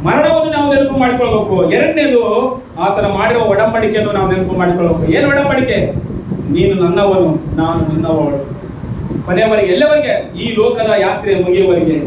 ಮರಣವನ್ನು ನಾವು ನೆನಪು ಮಾಡಿಕೊಳ್ಬೇಕು. ಎರಡನೇದು ಆತನ ಮಾಡಿರುವ ಒಡಂಬಡಿಕೆಯನ್ನು ನಾವು ನೆನಪು ಮಾಡಿಕೊಳ್ಬೇಕು. ಏನು ಒಡಂಬಡಿಕೆ? ನೀನು ನನ್ನವನು, ನಾನು ನಿನ್ನವಳು. ಕೊನೆಯವರೆಗೆ, ಎಲ್ಲವರೆಗೆ? ಈ ಲೋಕದ ಯಾತ್ರೆ ಮುಗಿಯುವವರೆಗೆ.